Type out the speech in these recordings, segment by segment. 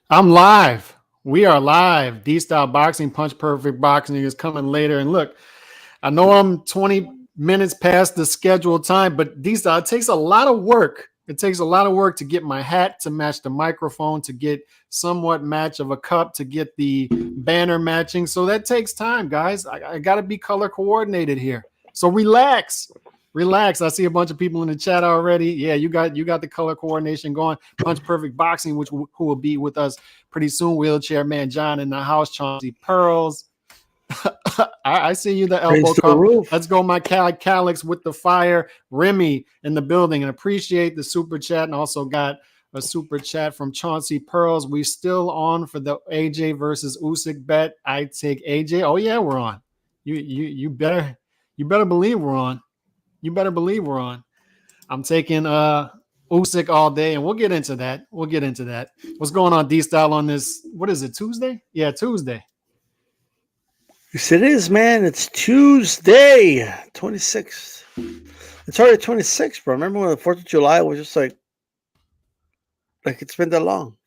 I'm live. We are live. D Style Boxing, Punch Perfect Boxing is coming later. And look, I know I'm 20 minutes past the scheduled time, but D Style, it takes a lot of work. It takes a lot of work to get my hat to match the microphone, to get somewhat match of a cup, to get the banner matching. So that takes time, guys. I got to be color coordinated here. So relax. Relax. I see a bunch of people in the chat already. Yeah, you got the color coordination going. Punch Perfect Boxing, who will be with us pretty soon. Wheelchair Man John in the house. Chauncey Pearls. I see you, the elbow Raise to the cup. roof. Let's go, my Calix with the fire. Remy in the building, and appreciate the super chat. And also got a super chat from Chauncey Pearls. We still on for the AJ versus Usyk bet. I take AJ. Oh yeah, we're on. You better believe we're on. You better believe we're on. I'm taking Usyk all day, and we'll get into that. What's going on, D Style, on this? What is it? Tuesday? Yeah, Tuesday. Yes, it is, man. It's Tuesday, 26th. It's already 26th, bro. Remember when the 4th of July was just like it's been that long.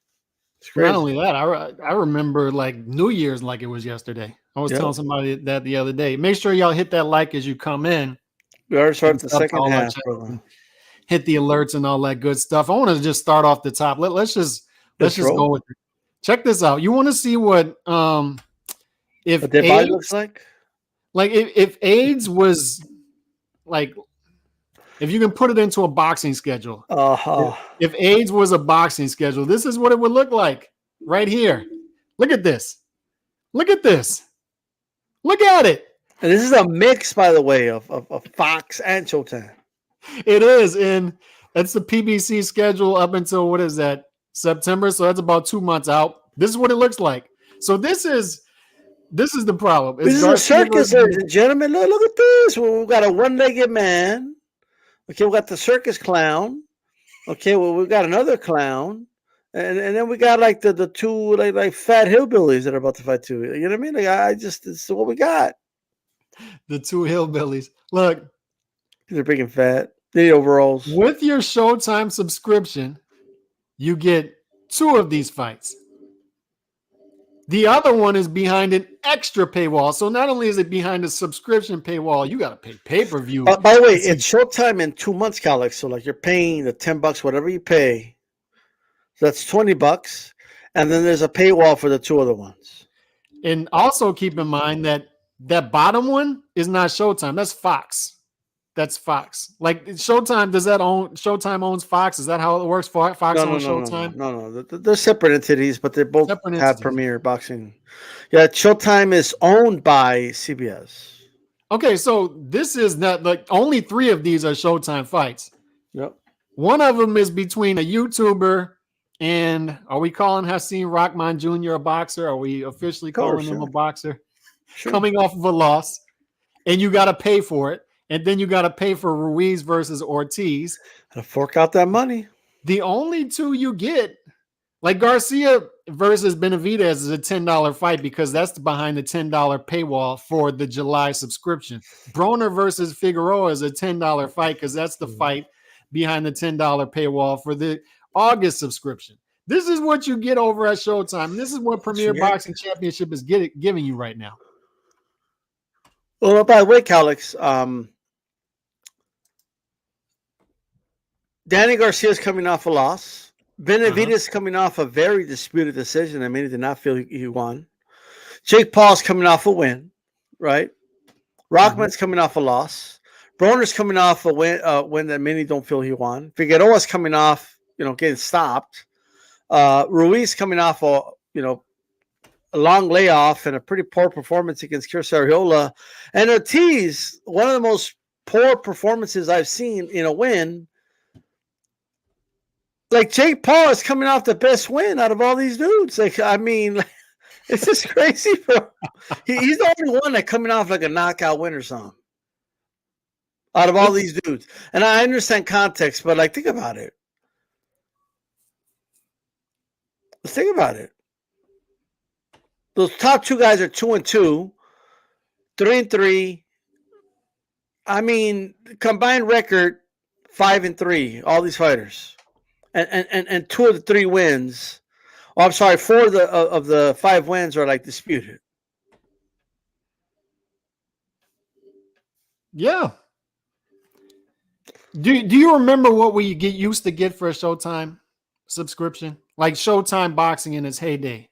It's crazy. Not only that, I remember like New Year's like it was yesterday. I was telling somebody that the other day. Make sure y'all hit that like as you come in. We already started the second half, brother. Hit the alerts and all that good stuff. I want to just start off the top. Let's just go with it. Check this out. You want to see what if what their body looks like? Like if AIDS was like, if you can put it into a boxing schedule. If AIDS was a boxing schedule, this is what it would look like right here. Look at this. Look at this. Look at it. And this is a mix, by the way, of Fox and Showtime. It is, and that's the PBC schedule up until, what is that, September? So that's about 2 months out. This is what it looks like. So this is the problem. This is a circus, ladies and gentlemen. Look at this. We've got a one-legged man. Okay, we got the circus clown. Okay, well, we got another clown. And then we got like the two like fat hillbillies that are about to fight too. You know what I mean? Like this is what we got. The two hillbillies. Look, they're big and fat. They need overalls. With your Showtime subscription, you get 2 of these fights. The other one is behind an extra paywall. So not only is it behind a subscription paywall, you got to pay pay-per-view. By the way, it's Showtime in 2 months, Calix. So like you're paying the $10, whatever you pay. So that's $20, and then there's a paywall for the 2 other ones. And also keep in mind that bottom one is not Showtime. That's Fox. That's Fox. Like Showtime, Showtime owns Fox? Is that how it works? Fox owns Showtime? No. They're separate entities, but they both have Premier Boxing. Yeah, Showtime is owned by CBS. Okay, so this is not like only 3 of these are Showtime fights. Yep. One of them is between a YouTuber and, are we calling Hasim Rahman Jr. a boxer? Are we officially calling him a boxer? Sure. Coming off of a loss, and you got to pay for it. And then you got to pay for Ruiz versus Ortiz. And fork out that money. The only 2 you get, like Garcia versus Benavidez, is a $10 fight because that's behind the $10 paywall for the July subscription. Broner versus Figueroa is a $10 fight because that's the fight behind the $10 paywall for the August subscription. This is what you get over at Showtime. This is what Premier Boxing Championship is giving you right now. Well, by the way, Calix, Danny Garcia is coming off a loss. Benavidez coming off a very disputed decision. I mean, he did not feel he won. Jake Paul's coming off a win, right? Rockman's coming off a loss. Broner's coming off a win that many don't feel he won. Figueroa's coming off, getting stopped. Ruiz coming off a long layoff and a pretty poor performance against Kir Sarriola. And Ortiz, one of the most poor performances I've seen in a win. Like Jake Paul is coming off the best win out of all these dudes. Like, I mean, it's just crazy. He's the only one that coming off like a knockout win or something out of all these dudes. And I understand context, but like, think about it. Let's think about it. Those top 2 guys are 2-2, 3-3. I mean, combined record 5-3. All these fighters, and 2 of the 3 wins Oh, I'm sorry. 4 of the 5 wins are like disputed. Yeah. Do you remember what we used to get for a Showtime subscription? Like Showtime Boxing in its heyday.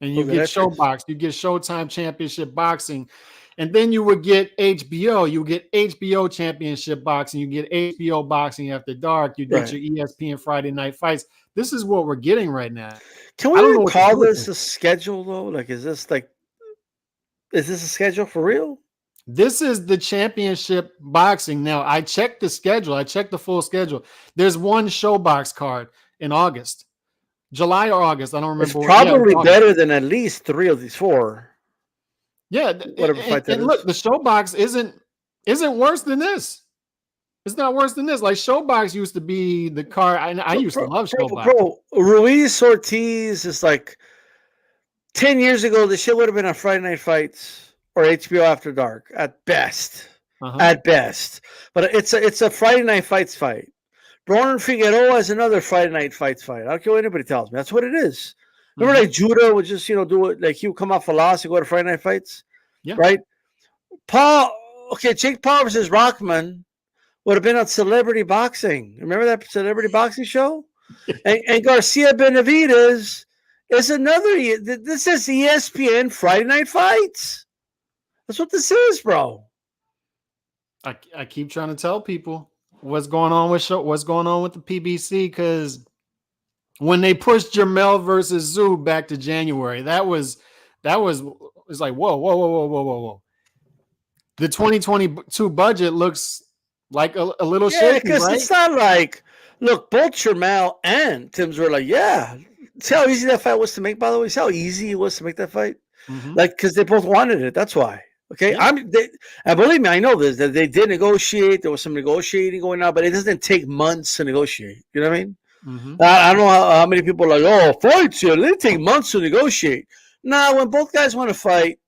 And you get Showbox, you get Showtime Championship Boxing, and then you would get HBO. You get HBO Championship Boxing, you get HBO Boxing After Dark, you get your ESPN Friday Night Fights. This is what we're getting right now. Can we even call this a schedule though? Like, is this a schedule for real? This is the championship boxing. Now, I checked the schedule. I checked the full schedule. There's one Showbox card in August. July or August. I don't remember. It's probably better than at least 3 of these 4. Yeah. Whatever fight that is. Look, the Showbox isn't worse than this. It's not worse than this. Like Showbox used to be the card. I used to love Showbox. Bro, Ruiz Ortiz is like 10 years ago, the shit would have been on Friday Night Fights or HBO After Dark at best. At best. But it's a Friday Night Fights fight. Broner Figueroa is another Friday Night Fights fight. I don't care what anybody tells me. That's what it is. Remember, like Judah would just, do it. Like he would come off a loss and go to Friday Night Fights? Yeah. Right? Jake Paul versus Rockman would have been on Celebrity Boxing. Remember that Celebrity Boxing show? and Garcia Benavidez is another. This is ESPN Friday Night Fights. That's what this is, bro. I keep trying to tell people what's going on with the PBC, because when they pushed Jermell versus Zoo back to January, it was like whoa. The 2022 budget looks like a little shaky, because right? It's not like, look, both Jermell and Tim's were like, yeah. See how easy that fight was to make, by the way? See how easy it was to make that fight? Like, because they both wanted it. That's why. Okay, yeah. And believe me, I know this, that they did negotiate. There was some negotiating going on, but it doesn't take months to negotiate. You know what I mean? I don't know how many people are like, oh, fights, they take months to negotiate. Nah, when both guys want to fight,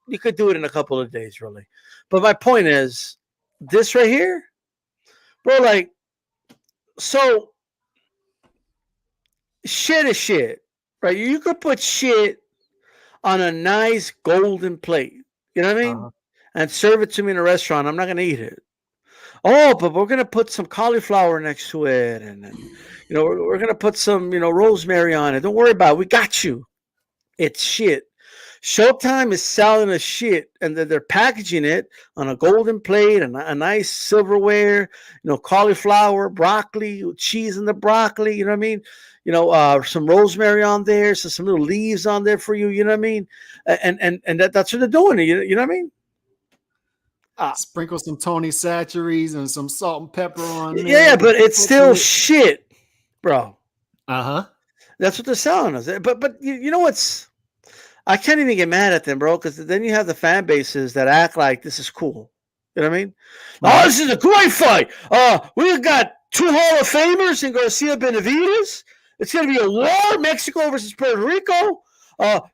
you could do it in a couple of days, really. But my point is, this right here, bro, like, so shit is shit, right? You could put shit on a nice golden plate. You know what I mean? And serve it to me in a restaurant. I'm not going to eat it. Oh, but we're going to put some cauliflower next to it. And we're going to put some, rosemary on it. Don't worry about it. We got you. It's shit. Showtime is selling a shit, and they're packaging it on a golden plate and a nice silverware, cauliflower, broccoli, cheese in the broccoli. You know what I mean? Some rosemary on there, so some little leaves on there for you. You know what I mean? And that's what they're doing. You know what I mean? Sprinkle some Tony Chachere's and some salt and pepper on there. Yeah, but it's still shit, bro. That's what they're selling us. But you know what's? I can't even get mad at them, bro, because then you have the fan bases that act like this is cool. You know what I mean? Oh, this is a great fight. We've got 2 Hall of Famers in Garcia Benavidez. It's going to be a war, Mexico versus Puerto Rico.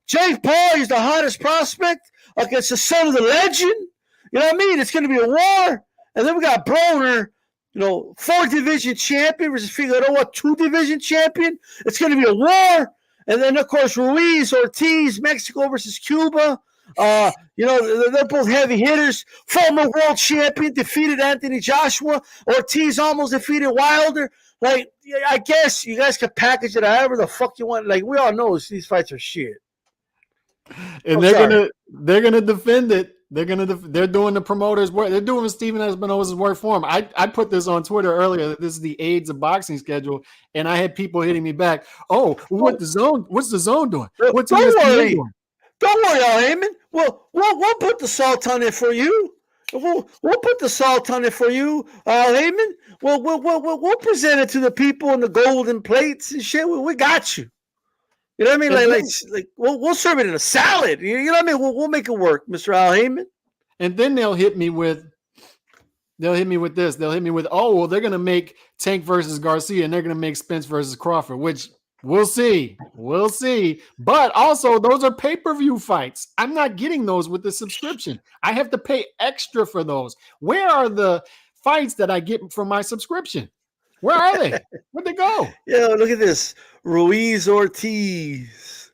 Jake Paul is the hottest prospect against the son of the legend. You know what I mean? It's going to be a war. And then we got Broner, 4th division champion versus Figueroa, 2 division champion. It's going to be a war. And then, of course, Ruiz, Ortiz, Mexico versus Cuba. They're both heavy hitters. Former world champion defeated Anthony Joshua. Ortiz almost defeated Wilder. Like, I guess you guys can package it however the fuck you want. Like, we all know these fights are shit. And they're gonna defend it. They're doing the promoters' work. They're doing Stephen Espinosa's work for him. I put this on Twitter earlier. This is the AIDS of boxing schedule, and I had people hitting me back. Oh, what's the zone doing? What's Don't worry. doing? Don't worry, Al Heyman. We'll put the salt on it for you. We'll put the salt on it for you, Al Heyman. We'll present it to the people in the golden plates and shit. We got you. You know what I mean? Like we'll serve it in a salad. You know what I mean? We'll make it work, Mr. Al Heyman. And then they'll hit me with this. They'll hit me with, oh, well, they're gonna make Tank versus Garcia, and they're gonna make Spence versus Crawford, which we'll see. We'll see. But also, those are pay-per-view fights. I'm not getting those with the subscription. I have to pay extra for those. Where are the fights that I get from my subscription? Where are they? Where'd they go? Yeah, look at this. Ruiz Ortiz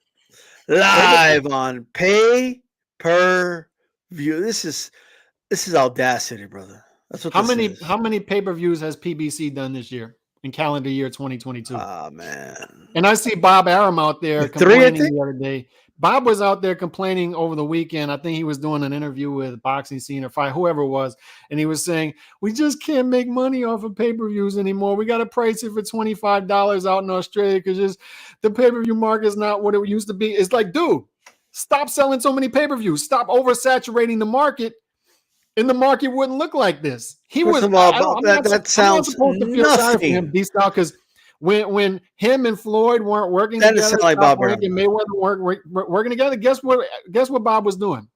live on pay per view. This is audacity, brother. That's what How this many is. how many pay-per-views has PBC done this year in calendar year 2022? Oh man, And I see Bob Arum out there 3, I complaining think. the other day. Bob was out there complaining over the weekend. I think he was doing an interview with Boxing Scene or Fight, whoever it was, and he was saying, "We just can't make money off of pay-per-views anymore. We got to price it for $25 out in Australia because just the pay-per-view market is not what it used to be." It's like, dude, stop selling so many pay-per-views. Stop oversaturating the market, and the market wouldn't look like this. He First was. of all, I don't. Bob, that I'm not sounds supposed to feel sorry for him, nothing. D-Style, because when him and Floyd weren't working That doesn't together, sound like Scott Bob Frank and Arum. Mayweather weren't working together. Guess what Bob was doing?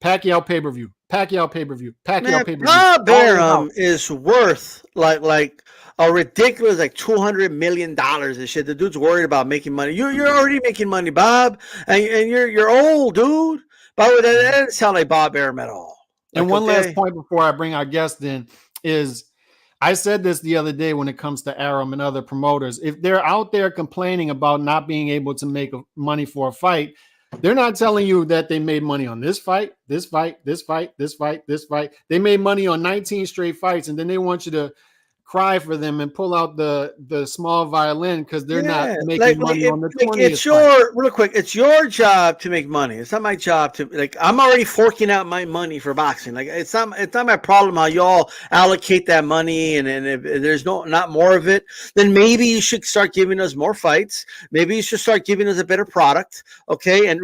Pacquiao pay-per-view, Pacquiao pay-per-view, Pacquiao Man, pay-per-view, Bob all in house. Arum is worth like a ridiculous like $200 million and shit. The dude's worried about making money. You're already making money, Bob, and you're old, dude. But that doesn't sound like Bob Arum at all. And Like, one last okay, point before I bring our guest in is I said this the other day when it comes to Arum and other promoters. If they're out there complaining about not being able to make money for a fight, they're not telling you that they made money on this fight, this fight, this fight, this fight, this fight. They made money on 19 straight fights, and then they want you to cry for them and pull out the small violin because they're not yeah, making money on the it's 20th fight. your real quick. It's your job to make money. It's not my job to like. I'm already forking out my money for boxing. Like it's not my problem how y'all allocate that money. And if there's not more of it, then maybe you should start giving us more fights. Maybe you should start giving us a better product. Okay, and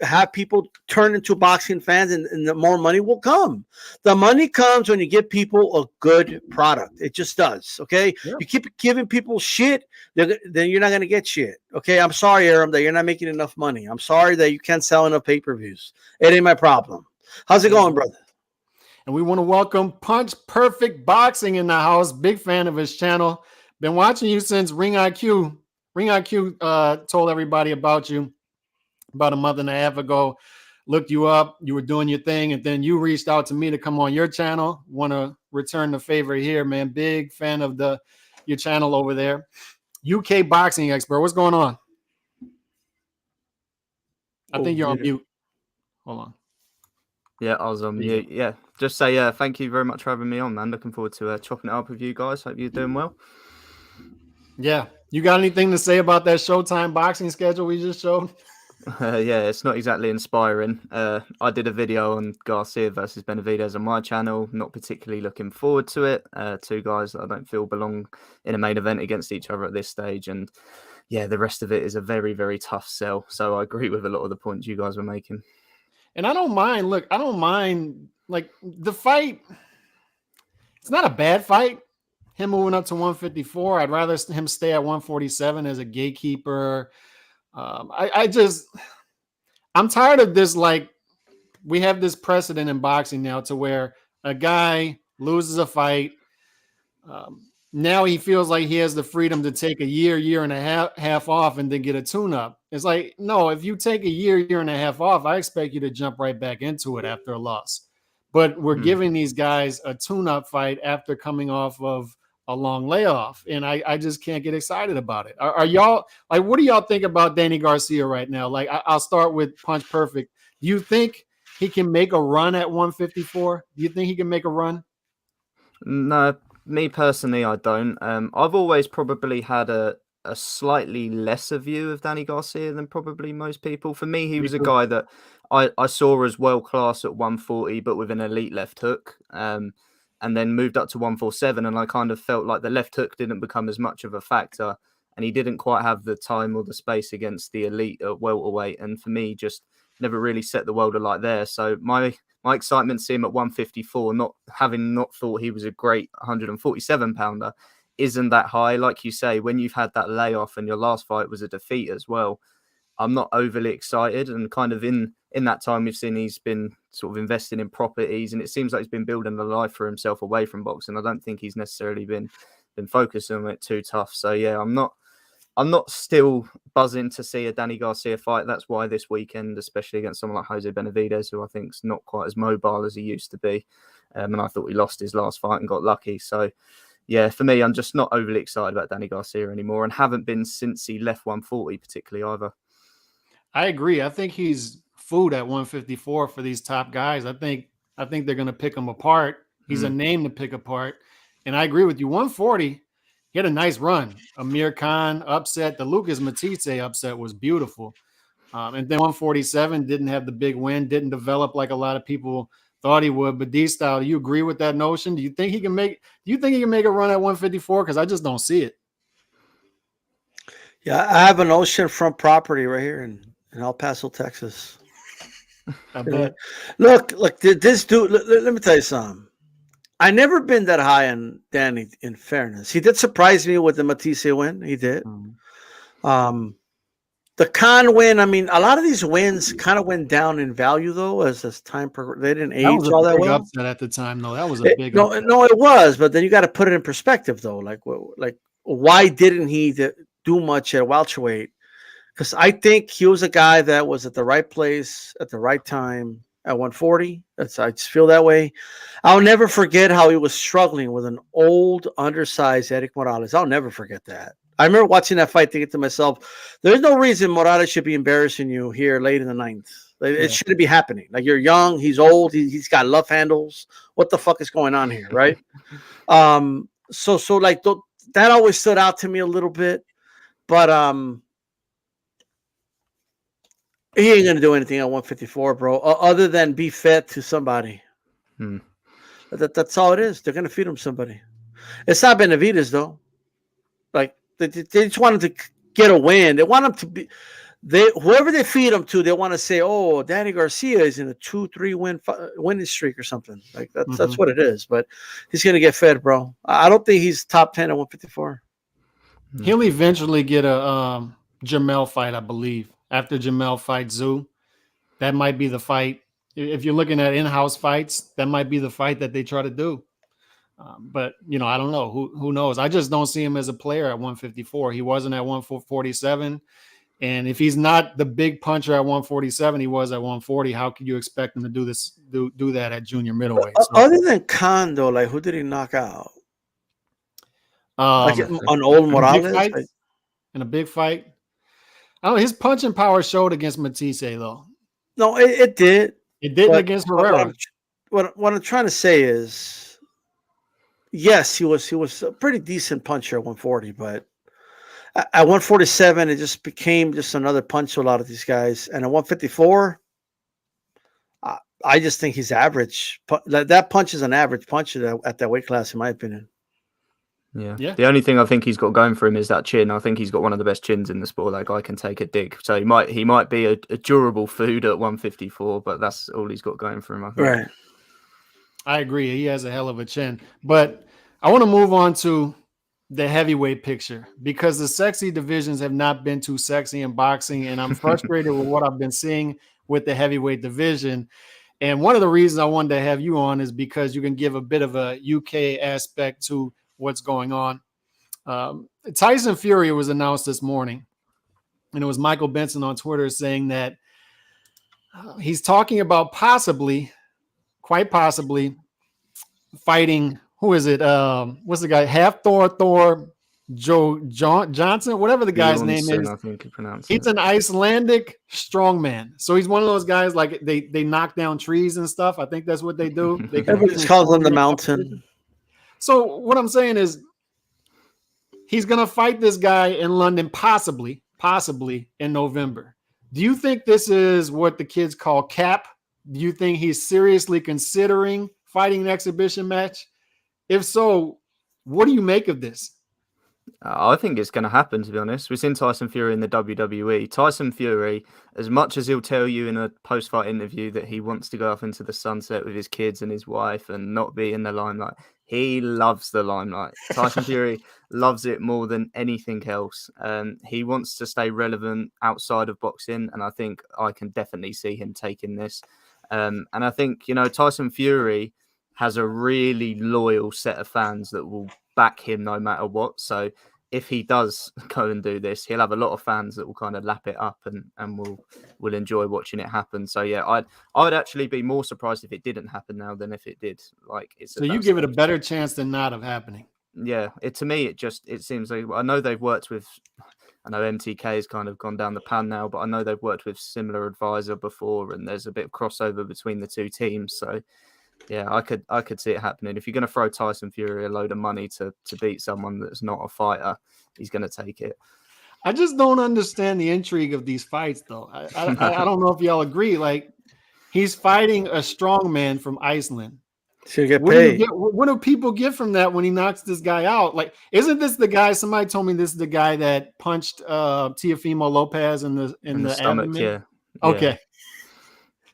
have people turn into boxing fans, and the more money will come. The money comes when you give people a good product. It just does. Okay, Yeah. you keep giving people shit, then you're not going to get shit. Okay, I'm sorry, Arum, that you're not making enough money. I'm sorry that you can't sell enough pay-per-views. It ain't my problem. How's it going, brother? And we want to welcome Punch Perfect Boxing in the house. Big fan of his channel. Been watching you since Ring IQ. Ring IQ told everybody about you about a month and a half ago. Looked you up. You were doing your thing, and then you reached out to me to come on your channel. Want to return the favor here, man. Big fan of your channel over there. UK boxing expert. What's going on? I think you're on mute. Hold on. Yeah, I was on mute. Yeah, just say thank you very much for having me on, man. Looking forward to chopping it up with you guys. Hope you're doing well. Yeah. You got anything to say about that Showtime boxing schedule we just showed? Yeah, it's not exactly inspiring. I did a video on Garcia versus Benavidez on my channel. Not particularly looking forward to it. Two guys that I don't feel belong in a main event against each other at this stage. And yeah, the rest of it is a very, very tough sell. So I agree with a lot of the points you guys were making. And I don't mind. Look, I don't mind. Like the fight, it's not a bad fight. Him moving up to 154. I'd rather him stay at 147 as a gatekeeper. I'm tired of this. Like we have this precedent in boxing now to where a guy loses a fight. Now he feels like he has the freedom to take a year and a half off and then get a tune-up. It's like, no, if you take a year and a half off, I expect you to jump right back into it after a loss. But we're giving these guys a tune-up fight after coming off of a long layoff. And I just can't get excited about it. Are y'all, like, what do y'all think about Danny Garcia right now? Like, I'll start with Punch Perfect. Do you think he can make a run at 154? Do you think he can make a run? No, me personally, I don't. I've always probably had a slightly lesser view of Danny Garcia than probably most people. For me, he was a guy that I saw as world class at 140, but with an elite left hook. And then moved up to 147, and I kind of felt like the left hook didn't become as much of a factor, and he didn't quite have the time or the space against the elite at welterweight. And for me, just never really set the world alight there. So my excitement to see him at 154, not thought he was a great 147 pounder, isn't that high. Like you say, when you've had that layoff and your last fight was a defeat as well, I'm not overly excited. And kind of in that time, we've seen he's been sort of investing in properties, and it seems like he's been building a life for himself away from boxing. I don't think he's necessarily been focusing on it too tough. So yeah, I'm not still buzzing to see a Danny Garcia fight. That's why this weekend, especially against someone like Jose Benavidez, who I think is not quite as mobile as he used to be, and I thought he lost his last fight and got lucky. So yeah, for me, I'm just not overly excited about Danny Garcia anymore, and haven't been since he left 140 particularly either. I agree. I think he's food at 154 for these top guys. I think they're going to pick him apart. He's a name to pick apart. And I agree with you. 140, he had a nice run. Amir Khan upset. The Lucas Matisse upset was beautiful. And then 147 didn't have the big win, didn't develop like a lot of people thought he would. But D-Style, do you agree with that notion? Do you think he can make a run at 154? Because I just don't see it. Yeah, I have an oceanfront property right here in El Paso, Texas. I bet. Look, this dude, let me tell you something. I never been that high on Danny, in fairness. He did surprise me with the Matisse win. He did. The Khan win, I mean, a lot of these wins kind of went down in value, though, as time progressed. They didn't age all that well. Upset at the time, though. That was a big upset. No, it was. But then you got to put it in perspective, though. Like why didn't he do much at welterweight? Because I think he was a guy that was at the right place at the right time at 140. I just feel that way. I'll never forget how he was struggling with an old, undersized Eric Morales. I'll never forget that. I remember watching that fight thinking to myself, there's no reason Morales should be embarrassing you here late in the ninth. It shouldn't be happening. Like, you're young, he's old, he's got love handles. What the fuck is going on here, right? So like that always stood out to me a little bit. But he ain't gonna do anything at 154, bro, other than be fed to somebody. That's all it is. They're gonna feed him somebody. It's not Benavidez, though. Like, they just want him to get a win. They want him to be whoever they feed him to. They want to say, "Oh, Danny Garcia is in a 2-3 winning streak or something." Like that's what it is. But he's gonna get fed, bro. I don't think he's top 10 at 154. He'll eventually get a Jamel fight, I believe. After Jamel fights Zoo, that might be the fight. If you're looking at in-house fights, that might be the fight that they try to do. But, I don't know. Who knows? I just don't see him as a player at 154. He wasn't at 147. And if he's not the big puncher at 147, he was at 140. How could you expect him to do that at junior middleweight? So, other than Khan, though, like, who did he knock out? Like an old Morales? In a big fight? I don't know. His punching power showed against Matisse, though. No, it did. It didn't against Herrera. What I'm trying to say is, yes, he was a pretty decent puncher at 140, but at 147, it just became just another punch to a lot of these guys. And at 154, I just think he's average. That punch is an average punch at that weight class, in my opinion. Yeah. The only thing I think he's got going for him is that chin. I think he's got one of the best chins in the sport. That guy can take a dig. So he might be a durable food at 154, but that's all he's got going for him, I think. Right. I agree. He has a hell of a chin. But I want to move on to the heavyweight picture, because the sexy divisions have not been too sexy in boxing, and I'm frustrated with what I've been seeing with the heavyweight division. And one of the reasons I wanted to have you on is because you can give a bit of a UK aspect to what's going on. Tyson Fury was announced this morning, and it was Michael Benson on Twitter saying that he's talking about quite possibly fighting. Who is it? What's the guy? Half Thor Joe Johnson, whatever the guy's name is. I think he pronounced He's an Icelandic strongman. So he's one of those guys, like they knock down trees and stuff. I think that's what they do. Everybody calls him the Mountain. So what I'm saying is, he's going to fight this guy in London, possibly in November. Do you think this is what the kids call cap? Do you think he's seriously considering fighting an exhibition match? If so, what do you make of this? I think it's going to happen, to be honest. We've seen Tyson Fury in the WWE. Tyson Fury, as much as he'll tell you in a post-fight interview that he wants to go off into the sunset with his kids and his wife and not be in the limelight, he loves the limelight. Tyson Fury loves it more than anything else. He wants to stay relevant outside of boxing, and I think I can definitely see him taking this. And I think, Tyson Fury has a really loyal set of fans that will back him no matter what. So if he does go and do this, he'll have a lot of fans that will kind of lap it up and will enjoy watching it happen. So yeah, I'd actually be more surprised if it didn't happen now than if it did. So you give it a better chance than not of happening. yeah, to me, it seems like I know they've worked with. I know MTK has kind of gone down the pan now, but I know they've worked with similar advisor before, and there's a bit of crossover between the two teams. So yeah, I could see it happening. If you're going to throw Tyson Fury a load of money to beat someone that's not a fighter, he's going to take it. I just don't understand the intrigue of these fights, though. I don't know if y'all agree. Like, he's fighting a strongman from Iceland. Should get paid. What do people get from that when he knocks this guy out? Like, isn't this the guy? Somebody told me this is the guy that punched Teofimo Lopez in the stomach. abdomen. Yeah. Okay.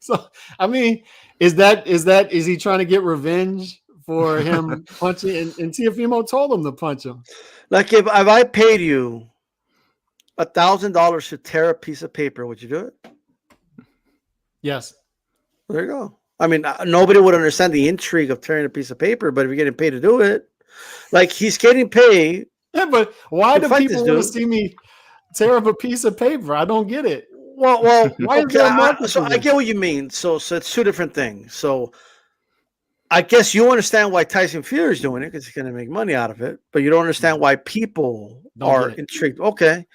So, I mean, is he trying to get revenge for him punching? And Teofimo told him to punch him. Like, if I paid you $1,000 to tear a piece of paper, would you do it? Yes. There you go. I mean, nobody would understand the intrigue of tearing a piece of paper, but if you're getting paid to do it, like, he's getting paid. Yeah, but why do people want to see me tear up a piece of paper? I don't get it. Well, why is there a market for this? I get what you mean. So it's two different things. So I guess you understand why Tyson Fury is doing it because he's going to make money out of it, but you don't understand why people are intrigued. Okay,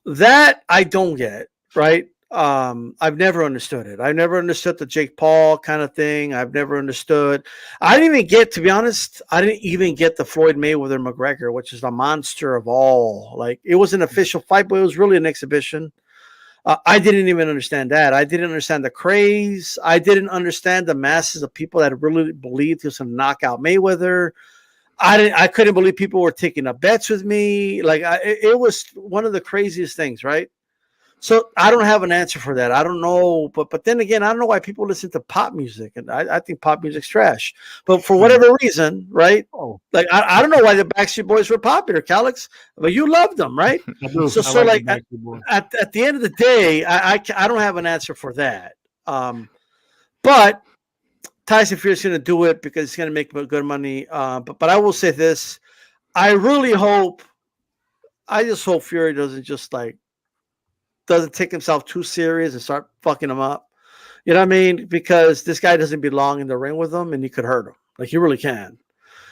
that I don't get, right? I've never understood it. I never understood the Jake Paul kind of thing. I've never understood. I didn't even get, to be honest, I didn't even get the Floyd Mayweather McGregor, which is the monster of all. Like, it was an official fight, but it was really an exhibition. I didn't even understand that. I didn't understand the craze. I didn't understand the masses of people that really believed he was going to knock out Mayweather. I couldn't believe people were taking up bets with me. Like, it was one of the craziest things, right? So I don't have an answer for that. I don't know, but then again, I don't know why people listen to pop music, and I think pop music's trash. But for whatever reason, right? Like, I don't know why the Backstreet Boys were popular, Calix, but you loved them, right? I do. So like at the end of the day, I don't have an answer for that. But Tyson Fury is going to do it because he's going to make good money. But I will say this: I just hope Fury doesn't take himself too serious and start fucking him up. You know what I mean? Because this guy doesn't belong in the ring with him, and he could hurt him. Like, he really can.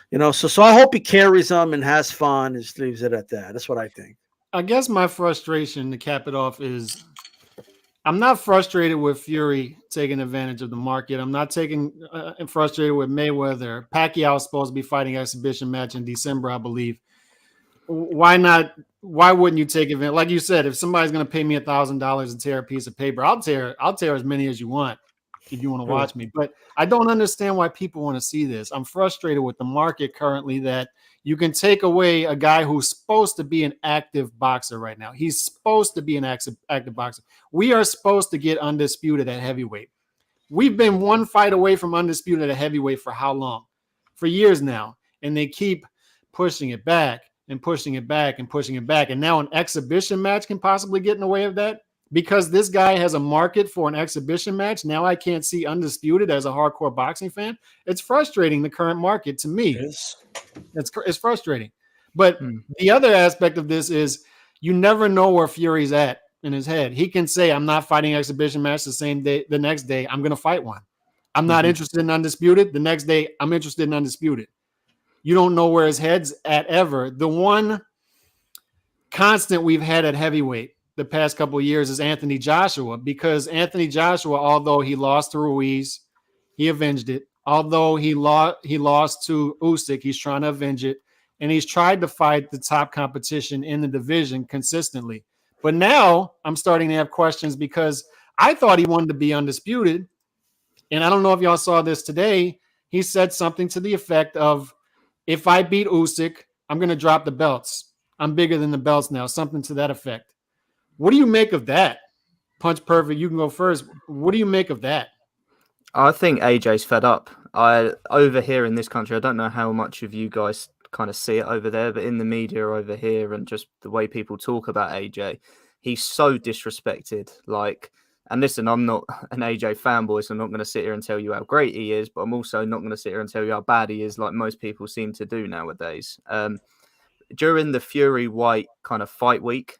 You know, so I hope he carries them and has fun and just leaves it at that. That's what I think. I guess my frustration, to cap it off, is I'm not frustrated with Fury taking advantage of the market. I'm not frustrated with Mayweather. Pacquiao is supposed to be fighting an exhibition match in December, I believe. Why not? Why wouldn't you take advantage? Like you said, if somebody's going to pay me $1,000 to tear a piece of paper, I'll tear as many as you want if you want to watch me. But I don't understand why people want to see this. I'm frustrated with the market currently that you can take away a guy who's supposed to be an active boxer right now. He's supposed to be an active boxer. We are supposed to get undisputed at heavyweight. We've been one fight away from undisputed at heavyweight for how long? For years now. And they keep pushing it back and pushing it back and pushing it back. And now an exhibition match can possibly get in the way of that because this guy has a market for an exhibition match. Now I can't see undisputed as a hardcore boxing fan. It's frustrating, the current market, to me. It's frustrating. But the other aspect of this is you never know where Fury's at in his head. He can say, I'm not fighting exhibition match the same day. The next day, I'm going to fight one. I'm not interested in undisputed. The next day, I'm interested in undisputed. You don't know where his head's at ever. The one constant we've had at heavyweight the past couple of years is Anthony Joshua, because Anthony Joshua, although he lost to Ruiz, he avenged it. Although he lost to Usyk, he's trying to avenge it. And he's tried to fight the top competition in the division consistently. But now I'm starting to have questions because I thought he wanted to be undisputed. And I don't know if y'all saw this today. He said something to the effect of, if I beat Usyk, I'm going to drop the belts. I'm bigger than the belts now, something to that effect. What do you make of that? Punch Perfect, you can go first. What do you make of that? I think AJ's fed up. Over here in this country, I don't know how much of you guys kind of see it over there, but in the media over here and just the way people talk about AJ, he's so disrespected. Like, and listen, I'm not an AJ fanboy, so I'm not going to sit here and tell you how great he is, but I'm also not going to sit here and tell you how bad he is, like most people seem to do nowadays. During the Fury White kind of fight week,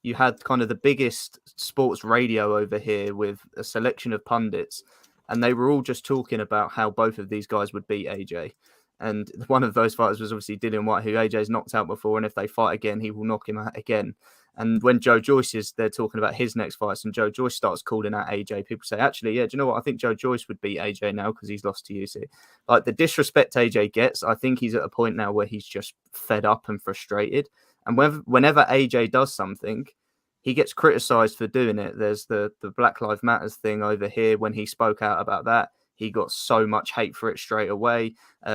you had kind of the biggest sports radio over here with a selection of pundits, and they were all just talking about how both of these guys would beat AJ. And one of those fighters was obviously Dillian White, who AJ's knocked out before, and if they fight again, he will knock him out again. And when Joe Joyce they're talking about his next fights, and Joe Joyce starts calling out AJ, people say, actually, yeah, do you know what? I think Joe Joyce would beat AJ now because he's lost to Usyk. Like, the disrespect AJ gets, I think he's at a point now where he's just fed up and frustrated. And whenever AJ does something, he gets criticised for doing it. There's the Black Lives Matters thing over here. When he spoke out about that, he got so much hate for it straight away.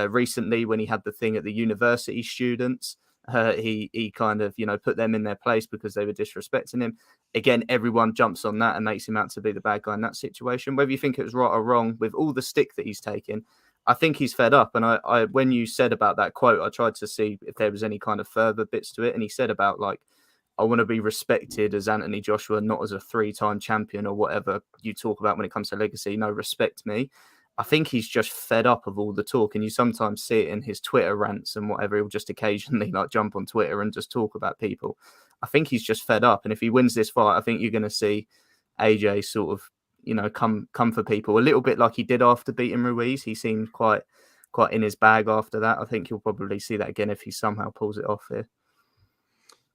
Recently, when he had the thing at the university students, he kind of, put them in their place because they were disrespecting him. Again, everyone jumps on that and makes him out to be the bad guy in that situation. Whether you think it was right or wrong, with all the stick that he's taken, I think he's fed up. And I when you said about that quote, I tried to see if there was any kind of further bits to it. And he said about, like, I want to be respected as Anthony Joshua, not as a 3-time champion or whatever you talk about when it comes to legacy. No, respect me. I think he's just fed up of all the talk, and you sometimes see it in his Twitter rants and whatever. He'll just occasionally jump on Twitter and just talk about people. I think he's just fed up, and if he wins this fight, I think you're going to see AJ sort of, come for people a little bit like he did after beating Ruiz. He seemed quite in his bag after that. I think you'll probably see that again if he somehow pulls it off here.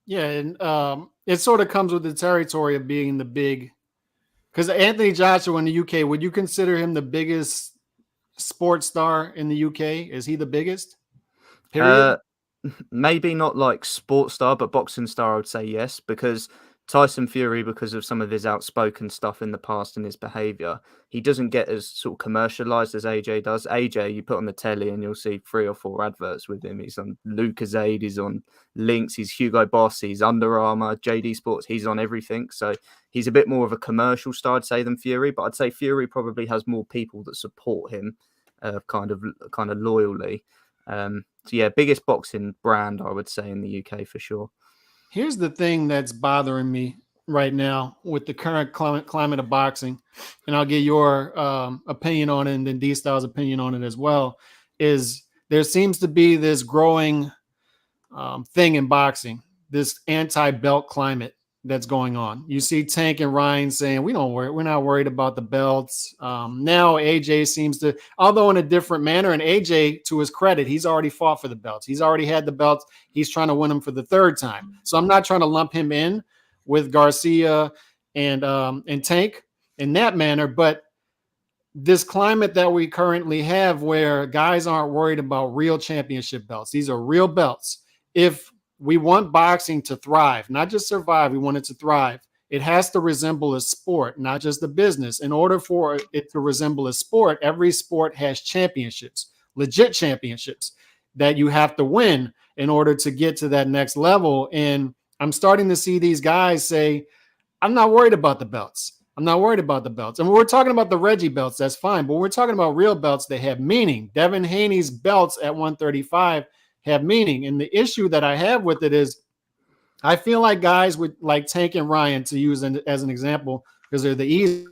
Yeah, and it sort of comes with the territory of being the big. Because Anthony Joshua in the UK, would you consider him the biggest sports star in the UK? Is he the biggest? Period? Maybe not like sports star, but boxing star, I would say yes. Because Tyson Fury, because of some of his outspoken stuff in the past and his behavior, he doesn't get as sort of commercialized as AJ does. AJ, you put on the telly and you'll see 3 or 4 adverts with him. He's on Lucozade, he's on Lynx, he's Hugo Boss, he's Under Armour, JD Sports, he's on everything. So he's a bit more of a commercial star, I'd say, than Fury, but I'd say Fury probably has more people that support him kind of loyally. So yeah, biggest boxing brand, I would say, in the UK for sure. Here's the thing that's bothering me right now with the current climate of boxing, and I'll get your opinion on it and then D-Style's opinion on it as well, is there seems to be this growing thing in boxing, this anti-belt climate that's going on. You see Tank and Ryan saying, we're not worried about the belts. Now AJ seems to, although in a different manner, and AJ, to his credit, he's already fought for the belts. He's already had the belts. He's trying to win them for the 3rd time. So I'm not trying to lump him in with Garcia and Tank in that manner, but this climate that we currently have where guys aren't worried about real championship belts. These are real belts. If we want boxing to thrive, not just survive, we want it to thrive. It has to resemble a sport, not just a business. In order for it to resemble a sport, every sport has championships, legit championships that you have to win in order to get to that next level. And I'm starting to see these guys say, I'm not worried about the belts. I'm not worried about the belts. And when we're talking about the Reggie belts, that's fine. But when we're talking about real belts, they have meaning. Devin Haney's belts at 135 have meaning. And the issue that I have with it is I feel like guys with like Tank and Ryan, to use as an example, because they're the easy.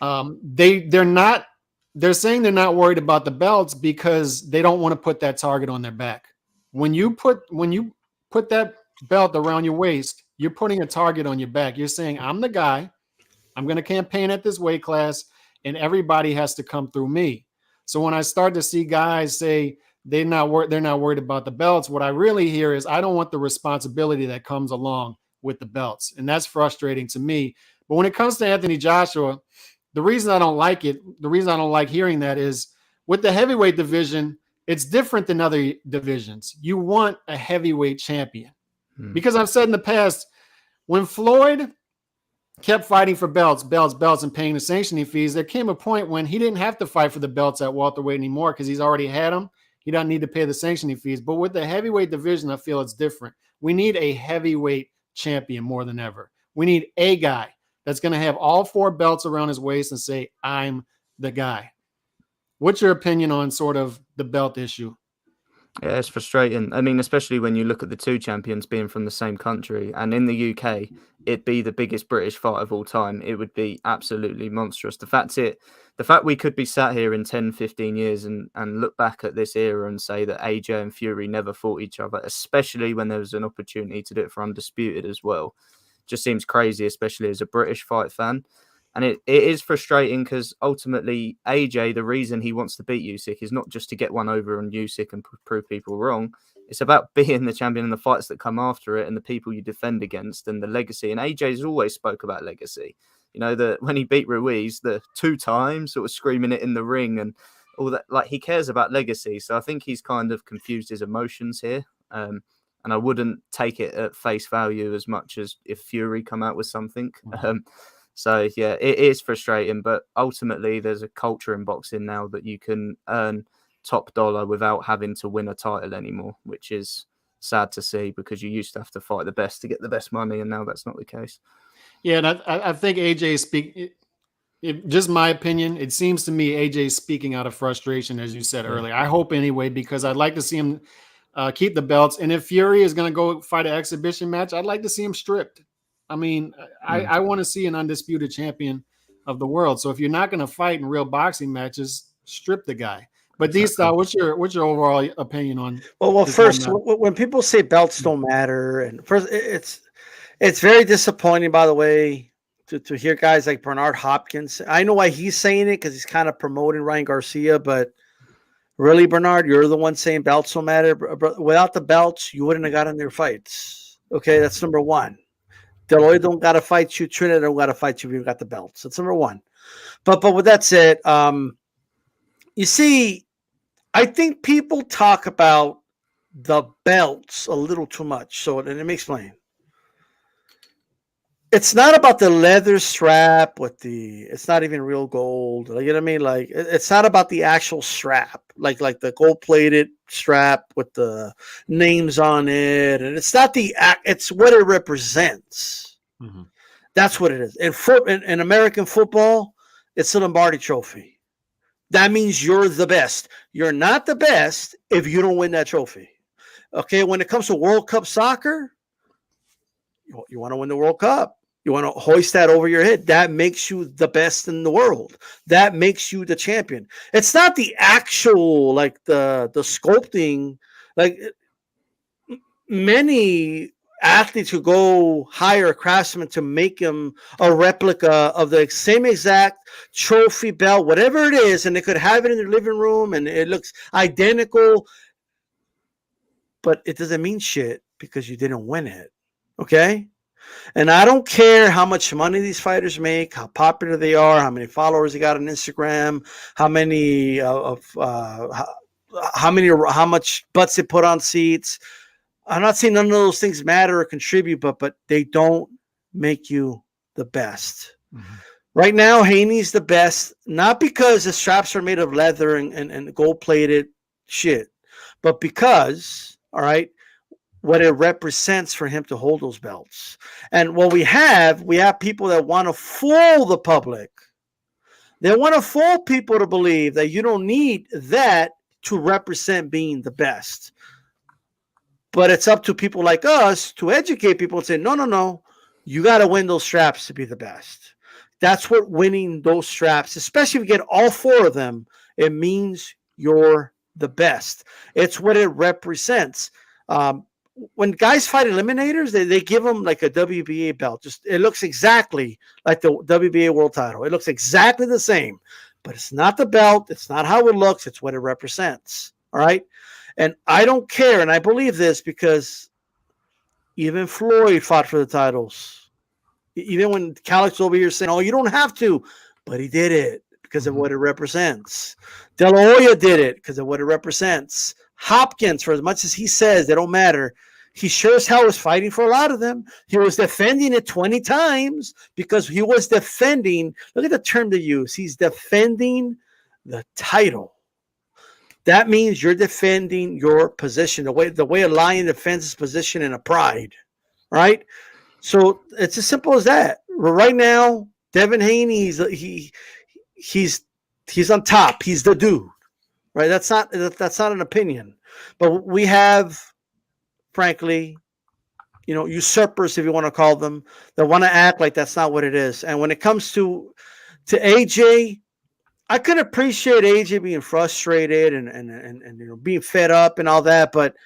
They're saying they're not worried about the belts because they don't want to put that target on their back. When you put that belt around your waist, you're putting a target on your back. You're saying, I'm the guy. I'm going to campaign at this weight class, and everybody has to come through me. So when I start to see guys say they're not worried about the belts, what I really hear is I don't want the responsibility that comes along with the belts, and that's frustrating to me. But when it comes to Anthony Joshua, the reason I don't like hearing that is with the heavyweight division, it's different than other divisions. You want a heavyweight champion. Because I've said in the past, when Floyd kept fighting for belts, and paying the sanctioning fees, there came a point when he didn't have to fight for the belts at welterweight anymore because he's already had them. He doesn't need to pay the sanctioning fees. But with the heavyweight division, I feel it's different. We need a heavyweight champion more than ever. We need a guy that's going to have all 4 belts around his waist and say, I'm the guy. What's your opinion on sort of the belt issue? Yeah, it's frustrating. I mean, especially when you look at the 2 champions being from the same country, and in the UK, it'd be the biggest British fight of all time. It would be absolutely monstrous. The fact we could be sat here in 10, 15 years and look back at this era and say that AJ and Fury never fought each other, especially when there was an opportunity to do it for Undisputed as well, just seems crazy, especially as a British fight fan. And it is frustrating because ultimately AJ, the reason he wants to beat Usyk is not just to get one over on Usyk and prove people wrong. It's about being the champion and the fights that come after it and the people you defend against and the legacy. And AJ's always spoke about legacy. You know, that when he beat Ruiz, the 2 times, sort of screaming it in the ring and all that, like he cares about legacy. So I think he's kind of confused his emotions here. And I wouldn't take it at face value as much as if Fury come out with something. So, yeah, it is frustrating, but ultimately there's a culture in boxing now that you can earn top dollar without having to win a title anymore, which is sad to see because you used to have to fight the best to get the best money, and now that's not the case. Yeah, and I think AJ just my opinion, it seems to me AJ speaking out of frustration, as you said earlier. I hope anyway, because I'd like to see him keep the belts. And if Fury is going to go fight an exhibition match, I'd like to see him stripped. I mean, I want to see an undisputed champion of the world. So if you're not going to fight in real boxing matches, strip the guy. But D-Style, what's your overall opinion on? Well, first, when people say belts don't matter, and first, it's very disappointing, by the way, to hear guys like Bernard Hopkins. I know why he's saying it because he's kind of promoting Ryan Garcia, but really, Bernard, you're the one saying belts don't matter. Without the belts, you wouldn't have gotten their fights. Okay, that's number one. Deloitte don't got to fight you. Trinidad don't got to fight you if you got the belts. That's number one. But with that said, you see, I think people talk about the belts a little too much. So let me explain. It's not about the leather strap it's not even real gold. You know what I mean? Like it's not about the actual strap, like the gold plated strap with the names on it. And it's not it's what it represents. Mm-hmm. That's what it is. In American football, it's the Lombardi trophy. That means you're the best. You're not the best if you don't win that trophy. Okay. When it comes to World Cup soccer, you want to win the World Cup. You want to hoist that over your head. That makes you the best in the world. That makes you the champion. It's not the actual, like the sculpting. Like many athletes who go hire a craftsman to make him a replica of the same exact trophy belt, whatever it is, and they could have it in their living room and it looks identical, but it doesn't mean shit because you didn't win it. Okay? And I don't care how much money these fighters make, how popular they are, how many followers they got on Instagram, how much butts they put on seats. I'm not saying none of those things matter or contribute, but they don't make you the best. Mm-hmm. Right now, Haney's the best, not because the straps are made of leather and gold-plated shit, but because, all right, what it represents for him to hold those belts. And what we have people that want to fool the public. They want to fool people to believe that you don't need that to represent being the best. But it's up to people like us to educate people and say, no, you got to win those straps to be the best. That's what winning those straps, especially if you get all 4 of them, it means you're the best. It's what it represents. When guys fight eliminators, they give them like a WBA belt. It looks exactly like the WBA world title. It looks exactly the same, but it's not the belt. It's not how it looks. It's what it represents. All right. And I don't care. And I believe this because even Floyd fought for the titles. Even when Calix over here saying, oh, you don't have to, but he did it because of what it represents. De La Hoya did it because of what it represents. Hopkins, for as much as he says they don't matter, he sure as hell was fighting for a lot of them. He was defending it 20 times because he was defending. Look at the term they use. He's defending the title. That means you're defending your position, the way a lion defends his position in a pride, right? So it's as simple as that. Right now, Devin Haney, he's on top. He's the dude. Right, that's not an opinion, but we have, frankly, usurpers, if you want to call them, that want to act like that's not what it is. And when it comes to AJ, I can appreciate AJ being frustrated and being fed up and all that, but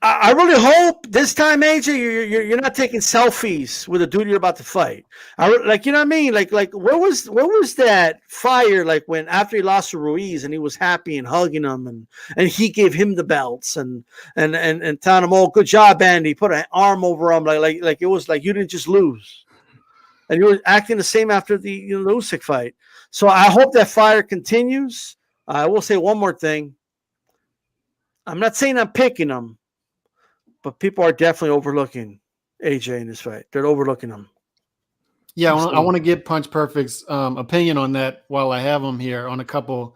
I really hope this time, AJ, you're not taking selfies with the dude you're about to fight. Like, you know what I mean? Like where was that fire like when after he lost to Ruiz and he was happy and hugging him and he gave him the belts and telling him, "Oh, good job, Andy." Put an arm over him like it was like you didn't just lose, and you were acting the same after the Usyk fight. So I hope that fire continues. I will say one more thing. I'm not saying I'm picking him. But people are definitely overlooking AJ in this fight. They're overlooking him. Yeah, I want to get Punch Perfect's opinion on that while I have him here on a couple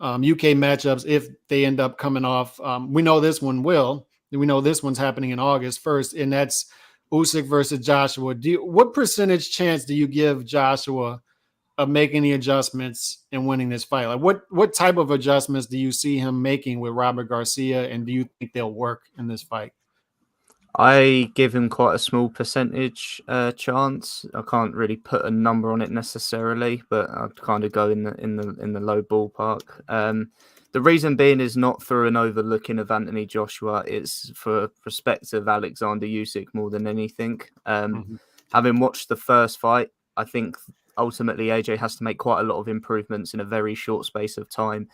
UK matchups if they end up coming off. We know this one will. We know this one's happening in August 1st, and that's Usyk versus Joshua. What percentage chance do you give Joshua of making the adjustments and winning this fight? Like what type of adjustments do you see him making with Robert Garcia, and do you think they'll work in this fight? I give him quite a small percentage chance. I can't really put a number on it necessarily, but I'd kind of go in the low ballpark. The reason being is not through an overlooking of Anthony Joshua. It's for perspective Alexander Usyk more than anything. Having watched the first fight, I think ultimately AJ has to make quite a lot of improvements in a very short space of time.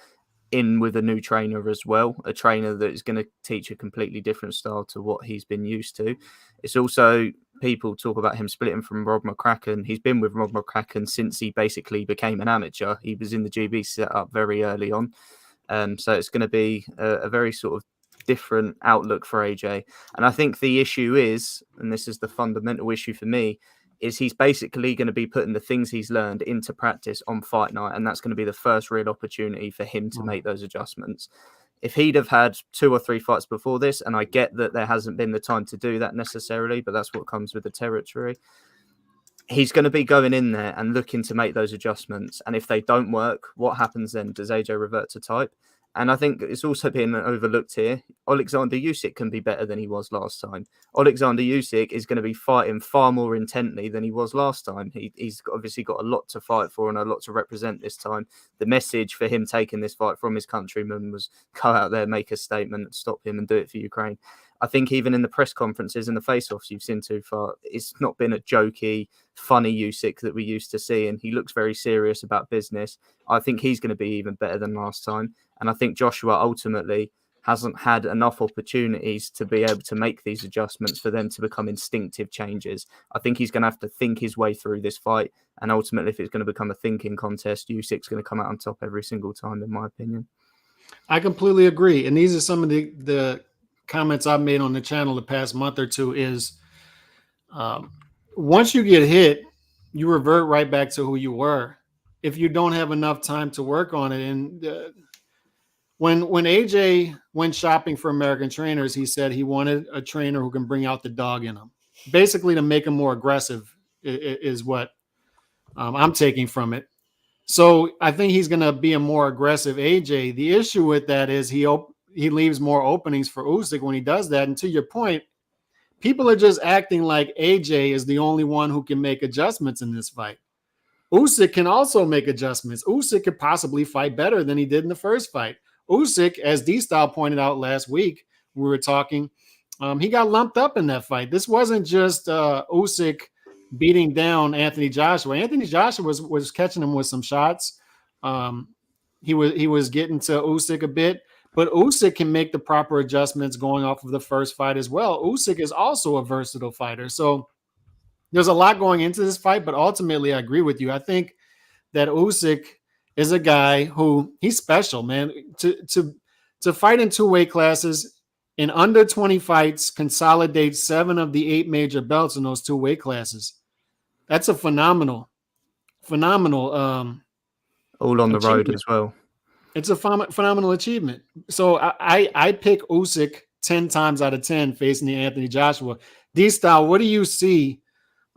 In with a new trainer as well, a trainer that is going to teach a completely different style to what he's been used to. It's also, people talk about him splitting from Rob McCracken. He's been with Rob McCracken since he basically became an amateur. He was in the GB setup very early on. So it's going to be a very sort of different outlook for AJ. And I think the issue is, and this is the fundamental issue for me, is he's basically going to be putting the things he's learned into practice on fight night, and that's going to be the first real opportunity for him to make those adjustments. If he'd have had 2 or 3 fights before this, and I get that there hasn't been the time to do that necessarily, but that's what comes with the territory, he's going to be going in there and looking to make those adjustments. And if they don't work, what happens then? Does AJ revert to type? And I think it's also been overlooked here. Alexander Usyk can be better than he was last time. Alexander Usyk is going to be fighting far more intently than he was last time. He's obviously got a lot to fight for and a lot to represent this time. The message for him taking this fight from his countrymen was go out there, make a statement, stop him and do it for Ukraine. I think even in the press conferences and the face-offs you've seen too far, it's not been a jokey, funny Usyk that we used to see, and he looks very serious about business. I think he's going to be even better than last time. And I think Joshua ultimately hasn't had enough opportunities to be able to make these adjustments for them to become instinctive changes. I think he's going to have to think his way through this fight. And ultimately, if it's going to become a thinking contest, Usyk's going to come out on top every single time, in my opinion. I completely agree. And these are some of the comments I've made on the channel the past month or two is once you get hit, you revert right back to who you were if you don't have enough time to work on it. And when AJ went shopping for American trainers, he said he wanted a trainer who can bring out the dog in him, basically to make him more aggressive is what I'm taking from it. So I think he's going to be a more aggressive AJ. The issue with that is he leaves more openings for Usyk when he does that. And to your point, people are just acting like AJ is the only one who can make adjustments in this fight. Usyk can also make adjustments. Usyk could possibly fight better than he did in the first fight. Usyk, as D-Style pointed out last week, we were talking, he got lumped up in that fight. This wasn't just Usyk beating down Anthony Joshua. Anthony Joshua was catching him with some shots. He was getting to Usyk a bit, but Usyk can make the proper adjustments going off of the first fight as well. Usyk is also a versatile fighter. So there's a lot going into this fight, but ultimately I agree with you. I think that Usyk is a guy who he's special, man. To fight in 2 weight classes in under 20 fights, consolidate 7 of the 8 major belts in those 2 weight classes. That's a phenomenal. All on the road as well. It's a phenomenal achievement. So I pick Usyk 10 times out of 10 facing the Anthony Joshua. D-Style, what do you see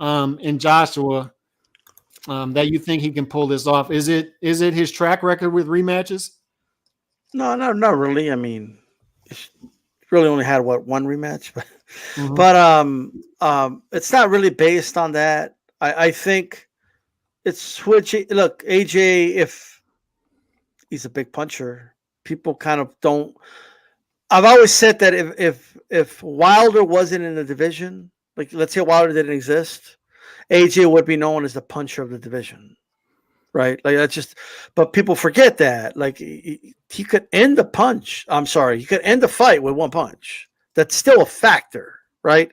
in Joshua that you think he can pull this off? Is it his track record with rematches? No, not really. I mean, he's really only had one rematch, but it's not really based on that. I think it's switching. Look, AJ, if he's a big puncher, people kind of don't. I've always said that if Wilder wasn't in the division, like let's say Wilder didn't exist, AJ would be known as the puncher of the division, right? Like that's just, but people forget that. Like he could end the punch. I'm sorry, he could end the fight with one punch. That's still a factor, right?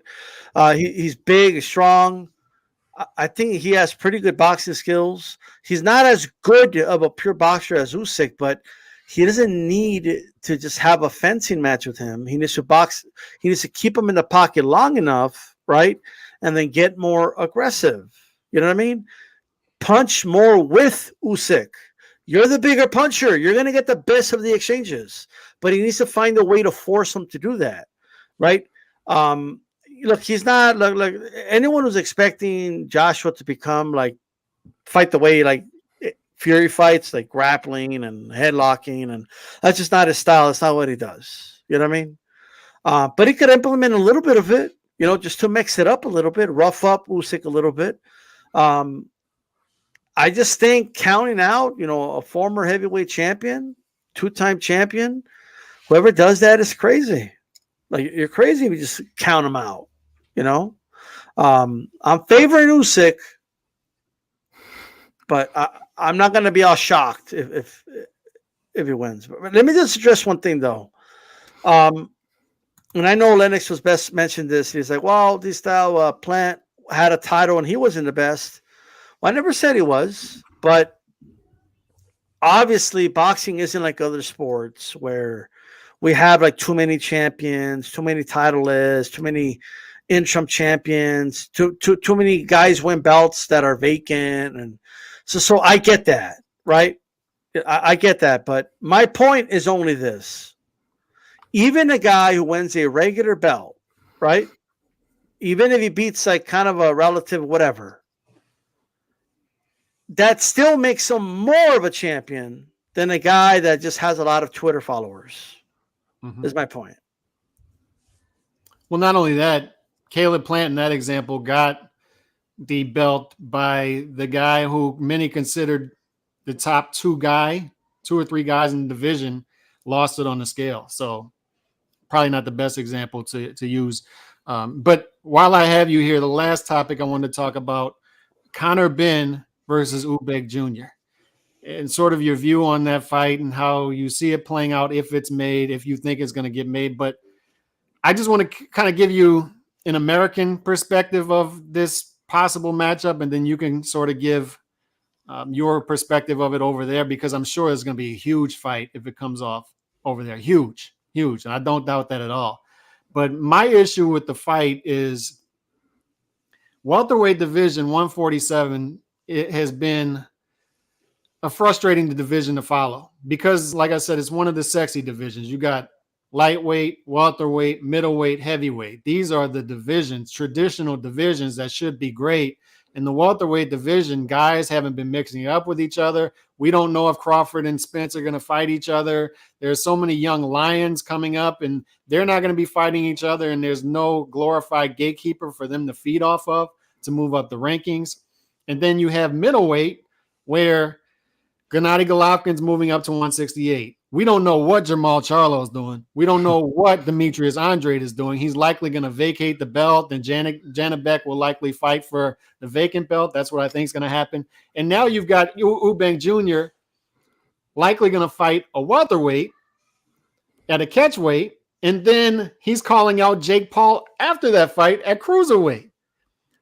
He's big, strong. I think he has pretty good boxing skills. He's not as good of a pure boxer as Usyk, but he doesn't need to just have a fencing match with him. He needs to box. He needs to keep him in the pocket long enough, right? And then get more aggressive. You know what I mean? Punch more with Usyk. You're the bigger puncher. You're going to get the best of the exchanges. But he needs to find a way to force him to do that, right? Look, he's not like anyone who's expecting Joshua to become like fight the way like Fury fights, like grappling and headlocking, and that's just not his style. That's not what he does. You know what I mean? But he could implement a little bit of it, just to mix it up a little bit, rough up Usyk a little bit. I just think counting out, a former heavyweight champion, 2-time champion, whoever does that is crazy. Like you're crazy if you just count him out, I'm favoring Usyk, but I'm not going to be all shocked if he wins. But let me just address one thing though. And I know Lennox was best mentioned this. He's like, well, this style Plant had a title and he wasn't the best. Well, I never said he was, but obviously boxing isn't like other sports where we have like too many champions, too many title lists, too many interim champions, too many guys win belts that are vacant. And so I get that, right? I get that. But my point is only this. Even a guy who wins a regular belt, right? Even if he beats like kind of a relative whatever, that still makes him more of a champion than a guy that just has a lot of Twitter followers. Is my point. Well, not only that, Caleb Plant in that example got the belt by the guy who many considered the top 2 or 3 guys in the division, lost it on the scale. So probably not the best example to use. But while I have you here, the last topic I wanted to talk about, Conor Benn versus Eubank Jr. and sort of your view on that fight and how you see it playing out, if it's made, if you think it's going to get made. But I just want to kind of give you an American perspective of this possible matchup, and then you can sort of give your perspective of it over there, because I'm sure it's going to be a huge fight if it comes off over there. Huge. And I don't doubt that at all. But my issue with the fight is welterweight division 147, it has been a frustrating division to follow because, like I said, it's one of the sexy divisions. You got lightweight, welterweight, middleweight, heavyweight. These are the divisions, traditional divisions that should be great. In the welterweight division, guys haven't been mixing it up with each other. We don't know if Crawford and Spence are going to fight each other. There's so many young lions coming up, and they're not going to be fighting each other, and there's no glorified gatekeeper for them to feed off of to move up the rankings. And then you have middleweight, where Gennady Golovkin's moving up to 168. We don't know what Jamal Charlo's doing. We don't know what Demetrius Andrade is doing. He's likely going to vacate the belt, and Janet Beck will likely fight for the vacant belt. That's what I think is going to happen. And now you've got Eubank Jr. likely going to fight a welterweight at a catchweight, and then he's calling out Jake Paul after that fight at cruiserweight.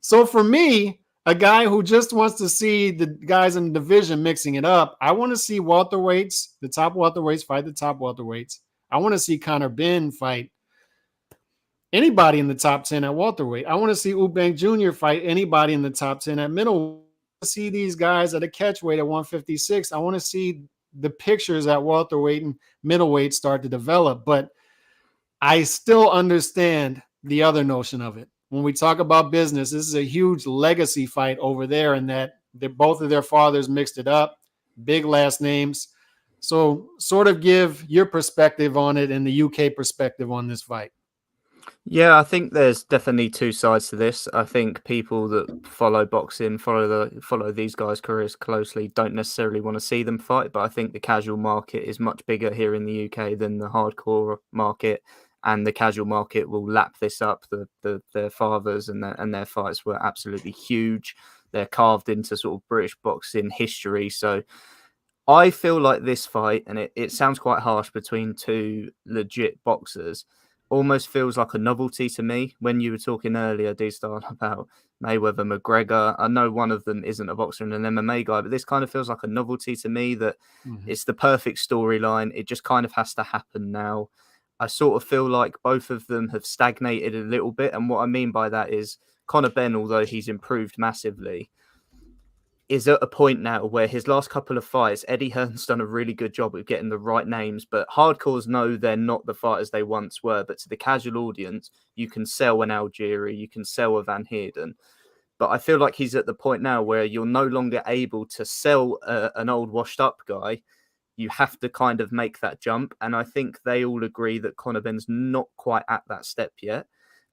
So for me, a guy who just wants to see the guys in the division mixing it up, I want to see welterweights, the top welterweights fight the top welterweights. I want to see Conor Benn fight anybody in the top 10 at welterweight. I want to see Eubank Jr. fight anybody in the top 10 at middleweight. I want to see these guys at a catchweight at 156. I want to see the pictures at welterweight and middleweight start to develop. But I still understand the other notion of it. When we talk about business, this is a huge legacy fight over there, in that both of their fathers mixed it up, big last names. So sort of give your perspective on it and the UK perspective on this fight. Yeah, I think there's definitely two sides to this. I think people that follow boxing, follow these guys' careers closely, don't necessarily want to see them fight. But I think the casual market is much bigger here in the UK than the hardcore market, and the casual market will lap this up. Their fathers and their fights were absolutely huge. They're carved into sort of British boxing history. So I feel like this fight, and it sounds quite harsh, between two legit boxers, almost feels like a novelty to me. When you were talking earlier, D-Star, about Mayweather, McGregor, I know one of them isn't a boxer and an MMA guy, but this kind of feels like a novelty to me, that it's the perfect storyline. It just kind of has to happen now. I sort of feel like both of them have stagnated a little bit. And what I mean by that is Conor Benn, although he's improved massively, is at a point now where his last couple of fights, Eddie Hearn's done a really good job of getting the right names, but hardcores know they're not the fighters they once were. But to the casual audience, you can sell an Algieri, you can sell a Van Heerden. But I feel like he's at the point now where you're no longer able to sell an old washed up guy. You have to kind of make that jump. And I think they all agree that Conor Benn's not quite at that step yet.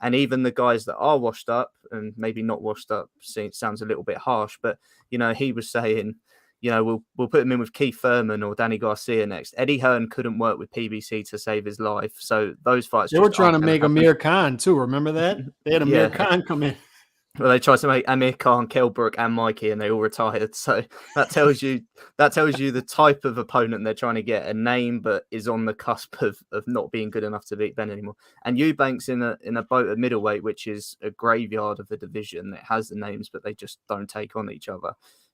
And even the guys that are washed up, and maybe not washed up, sounds a little bit harsh, but he was saying, we'll put him in with Keith Thurman or Danny Garcia next. Eddie Hearn couldn't work with PBC to save his life, so those fights. They were trying to make Amir Khan too. Remember that? They had Amir Khan come in. Well, they tried to make Amir Khan, Kell Brook, and Mikey, and they all retired. So that tells you the type of opponent they're trying to get. A name, but is on the cusp of not being good enough to beat Benn anymore. And Eubank's in a boat at middleweight, which is a graveyard of the division. It has the names, but they just don't take on each other.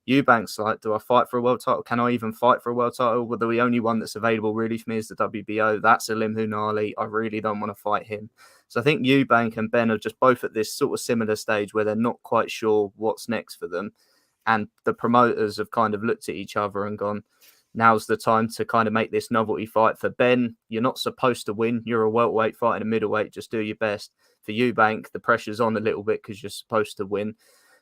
Eubank's like, do I fight for a world title? Can I even fight for a world title? Well, the only one that's available really for me is the WBO. That's Alim Hunali. I really don't want to fight him. So I think Eubank and Benn are just both at this sort of similar stage where they're not quite sure what's next for them. And the promoters have kind of looked at each other and gone, now's the time to kind of make this novelty fight. For Benn, you're not supposed to win. You're a welterweight fighting a middleweight. Just do your best. For Eubank, the pressure's on a little bit because you're supposed to win.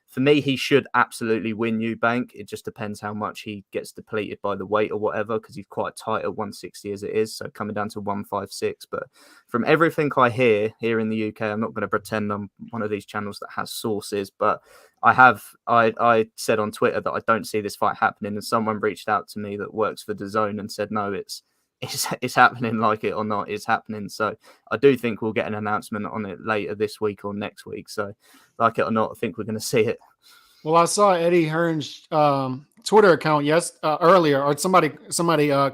For me, he should absolutely win Eubank. It just depends how much he gets depleted by the weight or whatever, because he's quite tight at 160 as it is, so coming down to 156. But from everything I hear here in the UK, I'm not going to pretend I'm one of these channels that has sources, but I said on Twitter that I don't see this fight happening, and someone reached out to me that works for DAZN and said, no, it's happening, like it or not, it's happening. So I do think we'll get an announcement on it later this week or next week. So like it or not, I think we're going to see it. Well, I saw Eddie Hearn's Twitter account earlier, or somebody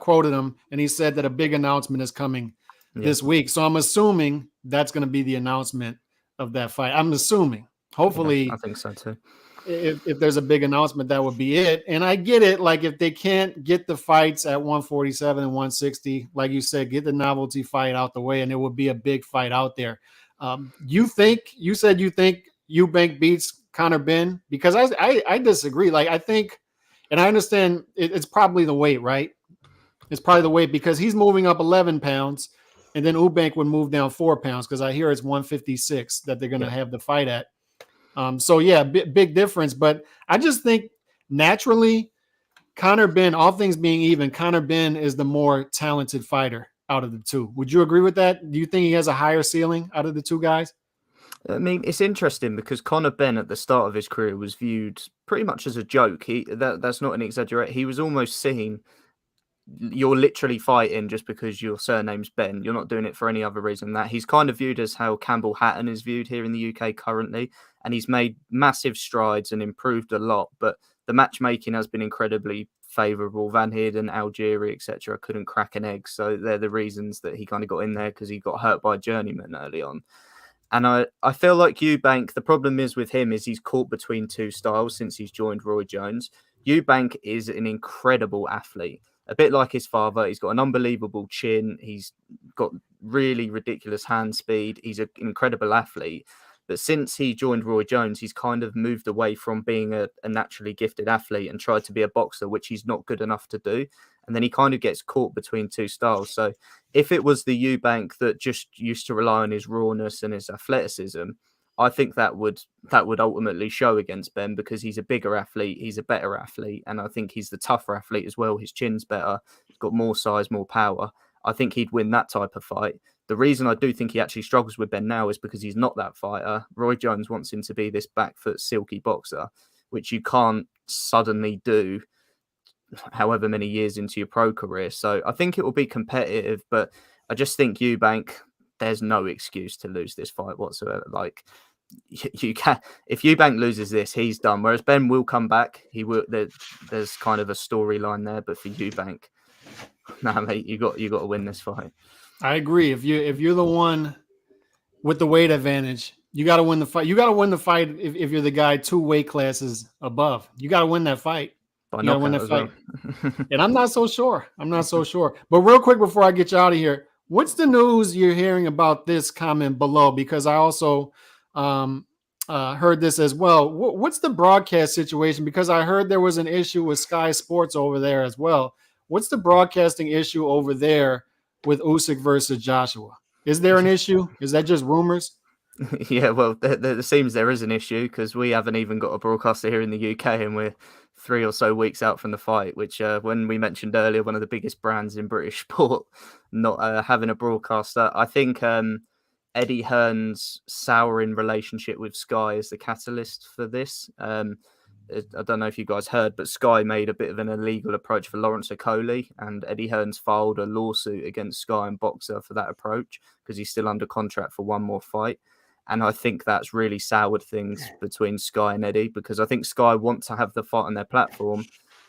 quoted him, and he said that a big announcement is coming this week. So I'm assuming that's going to be the announcement of that fight. I'm assuming. Hopefully, I think so too. If there's a big announcement, that would be it. And I get it. Like, if they can't get the fights at 147 and 160, like you said, get the novelty fight out the way, and it would be a big fight out there. You said you think Eubank beats Conor Benn? Because I disagree. Like, I think, and I understand it's probably the weight, right? It's probably the weight, because he's moving up 11 pounds, and then Eubank would move down 4 pounds, because I hear it's 156 that they're going to have the fight at. So yeah, big difference. But I just think naturally, Conor Benn, all things being even, Conor Benn is the more talented fighter out of the two. Would you agree with that? Do you think he has a higher ceiling out of the two guys? I mean, it's interesting because Conor Benn at the start of his career was viewed pretty much as a joke. That's not an exaggeration. He was almost seen, you're literally fighting just because your surname's Benn. You're not doing it for any other reason than that. He's kind of viewed as how Campbell Hatton is viewed here in the UK currently, and he's made massive strides and improved a lot, but the matchmaking has been incredibly favourable. Van Heerden, Algieri, etc. couldn't crack an egg, so they're the reasons that he kind of got in there, because he got hurt by a journeyman early on. And I feel like Eubank, the problem is with him is he's caught between two styles since he's joined Roy Jones. Eubank is an incredible athlete. A bit like his father, he's got an unbelievable chin. He's got really ridiculous hand speed. He's an incredible athlete. But since he joined Roy Jones, he's kind of moved away from being a naturally gifted athlete and tried to be a boxer, which he's not good enough to do. And then he kind of gets caught between two styles. So if it was the Eubank that just used to rely on his rawness and his athleticism, I think that would ultimately show against Benn, because he's a bigger athlete, he's a better athlete, and I think he's the tougher athlete as well. His chin's better, he's got more size, more power. I think he'd win that type of fight. The reason I do think he actually struggles with Benn now is because he's not that fighter. Roy Jones wants him to be this back foot silky boxer, which you can't suddenly do however many years into your pro career. So I think it will be competitive, but I just think Eubank, there's no excuse to lose this fight whatsoever. Like, you can, if Eubank loses this, he's done. Whereas Benn will come back. He will. There's kind of a storyline there, but for Eubank, nah, mate, you got to win this fight. I agree. If you're the one with the weight advantage, you got to win the fight. You got to win the fight if you're the guy 2 weight classes above. You got to win that fight. By You got to win that knockout fight. as well. And I'm not so sure. But real quick before I get you out of here, what's the news you're hearing about this comment below? Because I also heard this as well. What's the broadcast situation? Because I heard there was an issue with Sky Sports over there as well. What's the broadcasting issue over there with Usyk versus Joshua? Is there an issue? Is that just rumors? Yeah, well, it seems there is an issue because we haven't even got a broadcaster here in the UK, and we're 3 or so weeks out from the fight, which when we mentioned earlier, one of the biggest brands in British sport not having a broadcaster. I think Eddie Hearn's souring relationship with Sky is the catalyst for this. I don't know if you guys heard, but Sky made a bit of an illegal approach for Lawrence Okoli, and Eddie Hearn's filed a lawsuit against Sky and Boxer for that approach because he's still under contract for one more fight. And I think that's really soured things between Sky and Eddie, because I think Sky want to have the fight on their platform,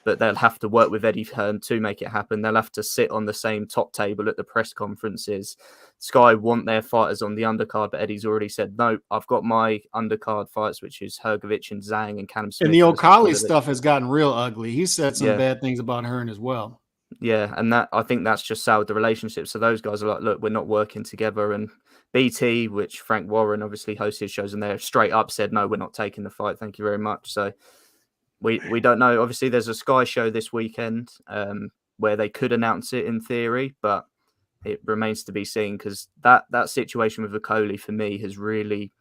but they'll have to work with Eddie Hearn to make it happen. They'll have to sit on the same top table at the press conferences. Sky want their fighters on the undercard, but Eddie's already said, no, I've got my undercard fights, which is Hrgovic and Zhang and Callum Smith. And the Okali stuff has gotten real ugly. He said some Yeah. bad things about Hearn as well. Yeah, and that, I think that's just soured the relationship. So those guys are like, look, we're not working together. And BT, which Frank Warren obviously hosts his shows, and they're straight up said, no, we're not taking the fight. Thank you very much. So we don't know. Obviously, there's a Sky show this weekend where they could announce it in theory, but it remains to be seen, because that situation with Okoli for me has really...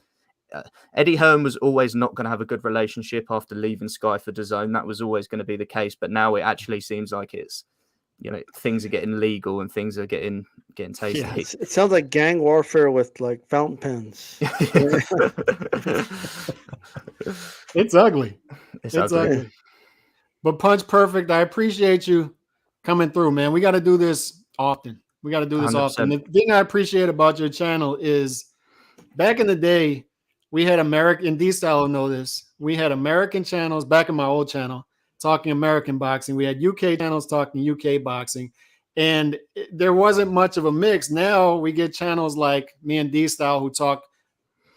Eddie Hearn was always not going to have a good relationship after leaving Sky for DAZN. That was always going to be the case, but now it actually seems like it's, things are getting legal and things are getting tasty. Yeah, it sounds like gang warfare with like fountain pens. It's ugly. It's ugly. But Punch Perfect, I appreciate you coming through, man. We got to do this often. 100%. The thing I appreciate about your channel is back in the day, we had American, D-Style will know this. We had American channels back in my old channel talking American boxing. We had UK channels talking UK boxing. And there wasn't much of a mix. Now we get channels like me and D-Style who talk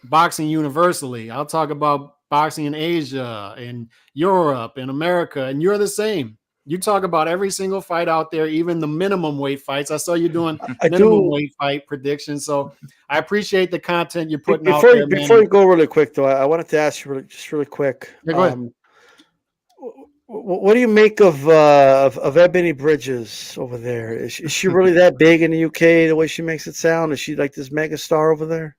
boxing universally. I'll talk about boxing in Asia and Europe and America, and you're the same. You talk about every single fight out there, even the minimum weight fights. I saw you doing minimum weight fight predictions. So I appreciate the content you're putting out there, man. Before you go really quick, though, I wanted to ask you really quick. Yeah, go ahead. What do you make of Ebony Bridges over there? Is she really that big in the UK, the way she makes it sound? Is she like this mega star over there?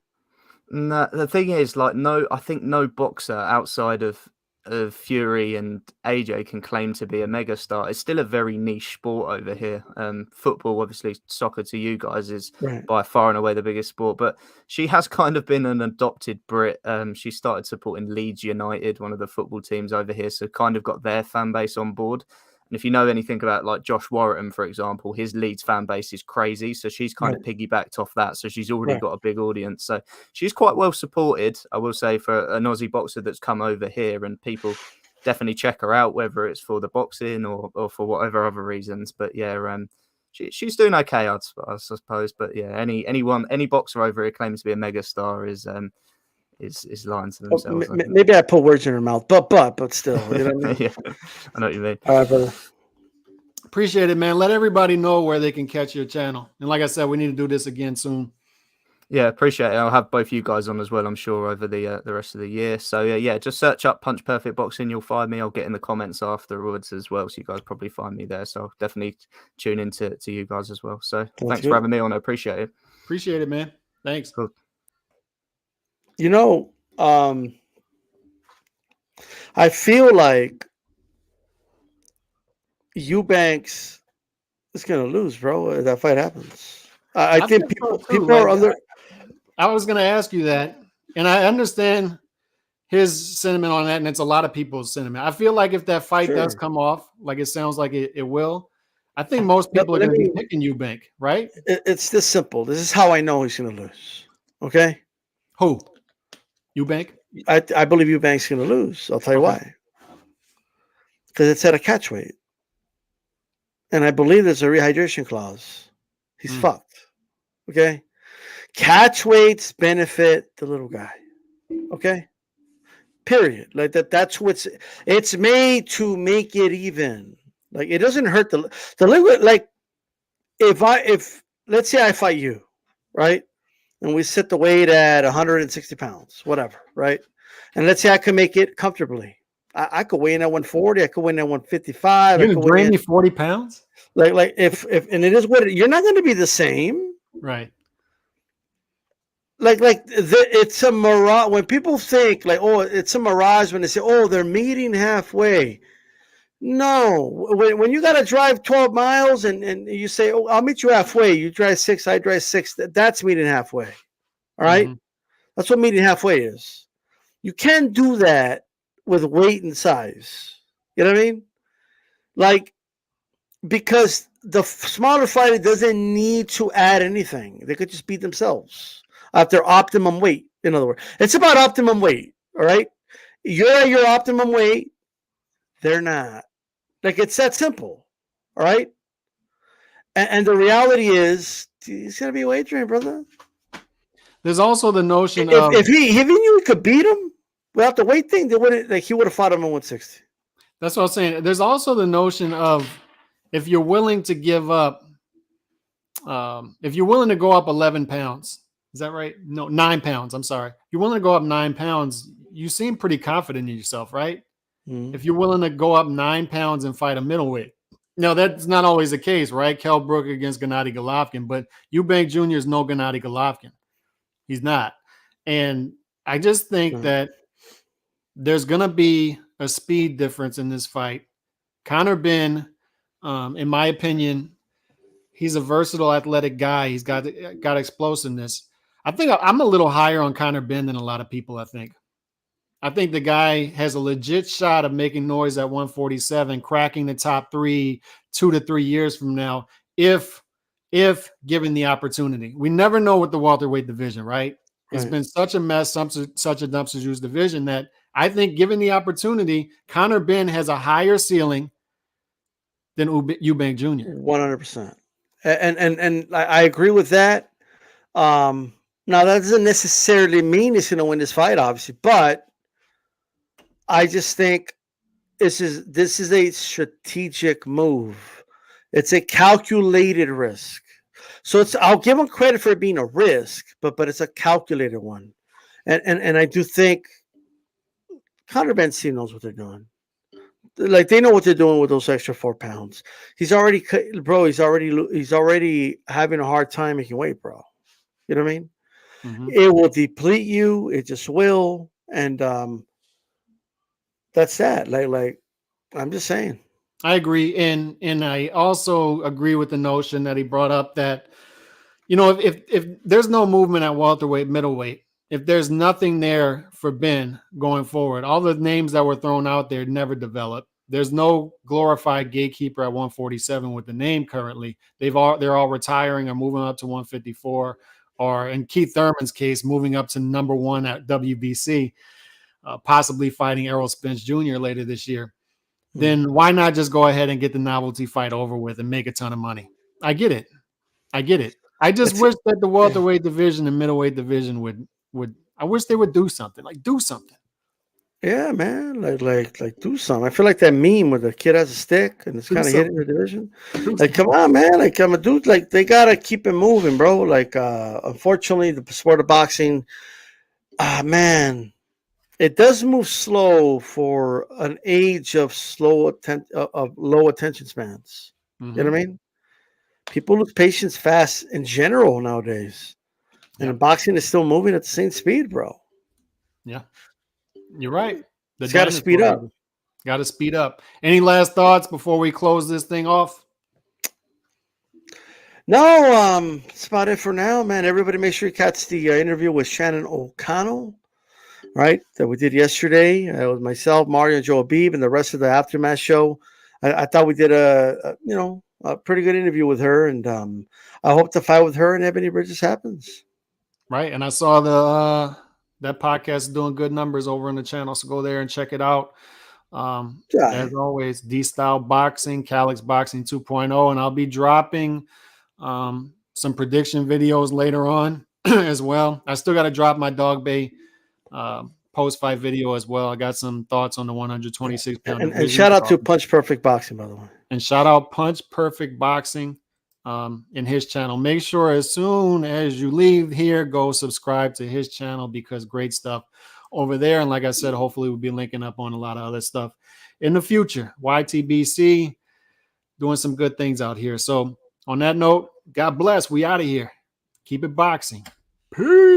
No, the thing is, I think no boxer outside of Fury and AJ can claim to be a megastar. It's still a very niche sport over here. Football, obviously, soccer to you guys is by far and away the biggest sport. But she has kind of been an adopted Brit. She started supporting Leeds United, one of the football teams over here, so kind of got their fan base on board. And if you know anything about like Josh Warrington, for example, his Leeds fan base is crazy. So she's kind of piggybacked off that. So she's already got a big audience. So she's quite well supported, I will say, for an Aussie boxer that's come over here. And people definitely check her out, whether it's for the boxing or for whatever other reasons. But yeah, she's doing okay, I suppose. But yeah, any boxer over here claims to be a megastar is lying to themselves. Maybe I put words in her mouth, but still, you know what I mean? Yeah, I know what you mean. All right, brother. Appreciate it, man. Let everybody know where they can catch your channel. And like I said, we need to do this again soon. Yeah, appreciate it. I'll have both you guys on as well, I'm sure, over the rest of the year. So yeah, just search up Punch Perfect Boxing. You'll find me. I'll get in the comments afterwards as well, so you guys probably find me there. So I'll definitely tune in to you guys as well. So thanks for having me on. I appreciate it. Appreciate it, man. Thanks. Cool. You know, I feel like Eubanks is going to lose, bro, if that fight happens. I think so too. people are under. I was going to ask you that, and I understand his sentiment on that, and it's a lot of people's sentiment. I feel like if that fight does come off, like it sounds like it will, I think most people are going to be picking Eubank, right? It's this simple. This is how I know he's going to lose. Okay. Who? Eubank? I believe Eubank's going to lose. I'll tell you why. Because it's at a catch weight. And I believe there's a rehydration clause. He's fucked. Okay. Catch weights benefit the little guy. Okay. Period. Like that's it's made to make it even. Like it doesn't hurt the liquid. Like if let's say I fight you, right? And we set the weight at 160 pounds, whatever, right? And let's say I can make it comfortably. I could weigh in at 140. I could weigh in at 155. You're going to drain me 40 pounds? Like if and it is what you're not going to be the same. Right. It's a mirage. When people think like, oh, it's a mirage when they say, oh, they're meeting halfway. No, when you got to drive 12 miles and you say, oh, I'll meet you halfway. You drive 6, I drive 6. That's meeting halfway. All right. That's what meeting halfway is. You can't do that with weight and size. You know what I mean? Like, because the smaller fighter doesn't need to add anything. They could just beat themselves at their optimum weight. In other words, it's about optimum weight. All right. You're at your optimum weight. They're not. Like, it's that simple. All right. And the reality is, he's going to be a weight train, brother. There's also the notion if he knew he could beat him without the weight thing, they wouldn't. Like, he would have fought him at 160. That's what I'm saying. There's also the notion of if you're willing to give up, if you're willing to go up 11 pounds, is that right? No, 9 pounds. I'm sorry. If you're willing to go up 9 pounds, you seem pretty confident in yourself, right? If you're willing to go up 9 pounds and fight a middleweight. No, that's not always the case, right? Kell Brook against Gennady Golovkin, but Eubank Jr. is no Gennady Golovkin. He's not. And I just think that there's going to be a speed difference in this fight. Conor Benn, in my opinion, he's a versatile athletic guy. He's got explosiveness. I think I'm a little higher on Conor Benn than a lot of people, I think. I think the guy has a legit shot of making noise at 147, cracking the top 3 2 to 3 years from now, if given the opportunity. We never know with the welterweight division, right? It's been such a mess, such a dumpster juice division that I think given the opportunity, Conor Benn has a higher ceiling than Eubank Jr. 100%. And I agree with that. Now, that doesn't necessarily mean he's going to win this fight, obviously, but I just think this is a strategic move. It's a calculated risk. So I'll give him credit for it being a risk, but it's a calculated one. And I do think Conor Benn knows what they're doing. Like, they know what they're doing with those extra 4 pounds. He's already having a hard time making weight, bro. You know what I mean? It will deplete you. It just will. And that's that. Like I'm just saying. I agree. And I also agree with the notion that he brought up that, you know, if there's no movement at welterweight, middleweight, if there's nothing there for Benn going forward, all the names that were thrown out there never developed. There's no glorified gatekeeper at 147 with the name currently. They're all retiring or moving up to 154, or in Keith Thurman's case, moving up to number 1 at WBC, possibly fighting Errol Spence Jr. later this year. Then why not just go ahead and get the novelty fight over with and make a ton of money? I get it. I just wish that the welterweight division and middleweight division would. I wish they would do something. Like, do something. Yeah, man. Like do something. I feel like that meme where the kid has a stick and it's kind of hitting the division. Like, come on, man. Like, I'm a dude. Like, they gotta keep it moving, bro. Like, unfortunately, the sport of boxing, man, it does move slow for an age of low attention spans. You know what I mean? People lose patience fast in general nowadays. And boxing is still moving at the same speed, bro. Yeah. You're right. It's got to speed up. Got to speed up. Any last thoughts before we close this thing off? No, that's about it for now, man. Everybody make sure you catch the interview with Shannon O'Connell, right, that we did yesterday. It was myself, Mario, and Joe Abib, and the rest of the Aftermath show. I thought we did a pretty good interview with her, and I hope the fight with her and Ebony Bridges happens. Right, and I saw the that podcast is doing good numbers over on the channel, so go there and check it out. As always, D Style Boxing, Calix Boxing 2.0, and I'll be dropping some prediction videos later on as well. I still got to drop my Dog Bay post-fight video as well. I got some thoughts on the 126 pound division. And shout out to Punch Perfect Boxing, by the way. And shout out Punch Perfect Boxing in his channel. Make sure as soon as you leave here, go subscribe to his channel because great stuff over there. And like I said, hopefully we'll be linking up on a lot of other stuff in the future. YTBC doing some good things out here. So on that note, God bless. We out of here. Keep it boxing. Peace.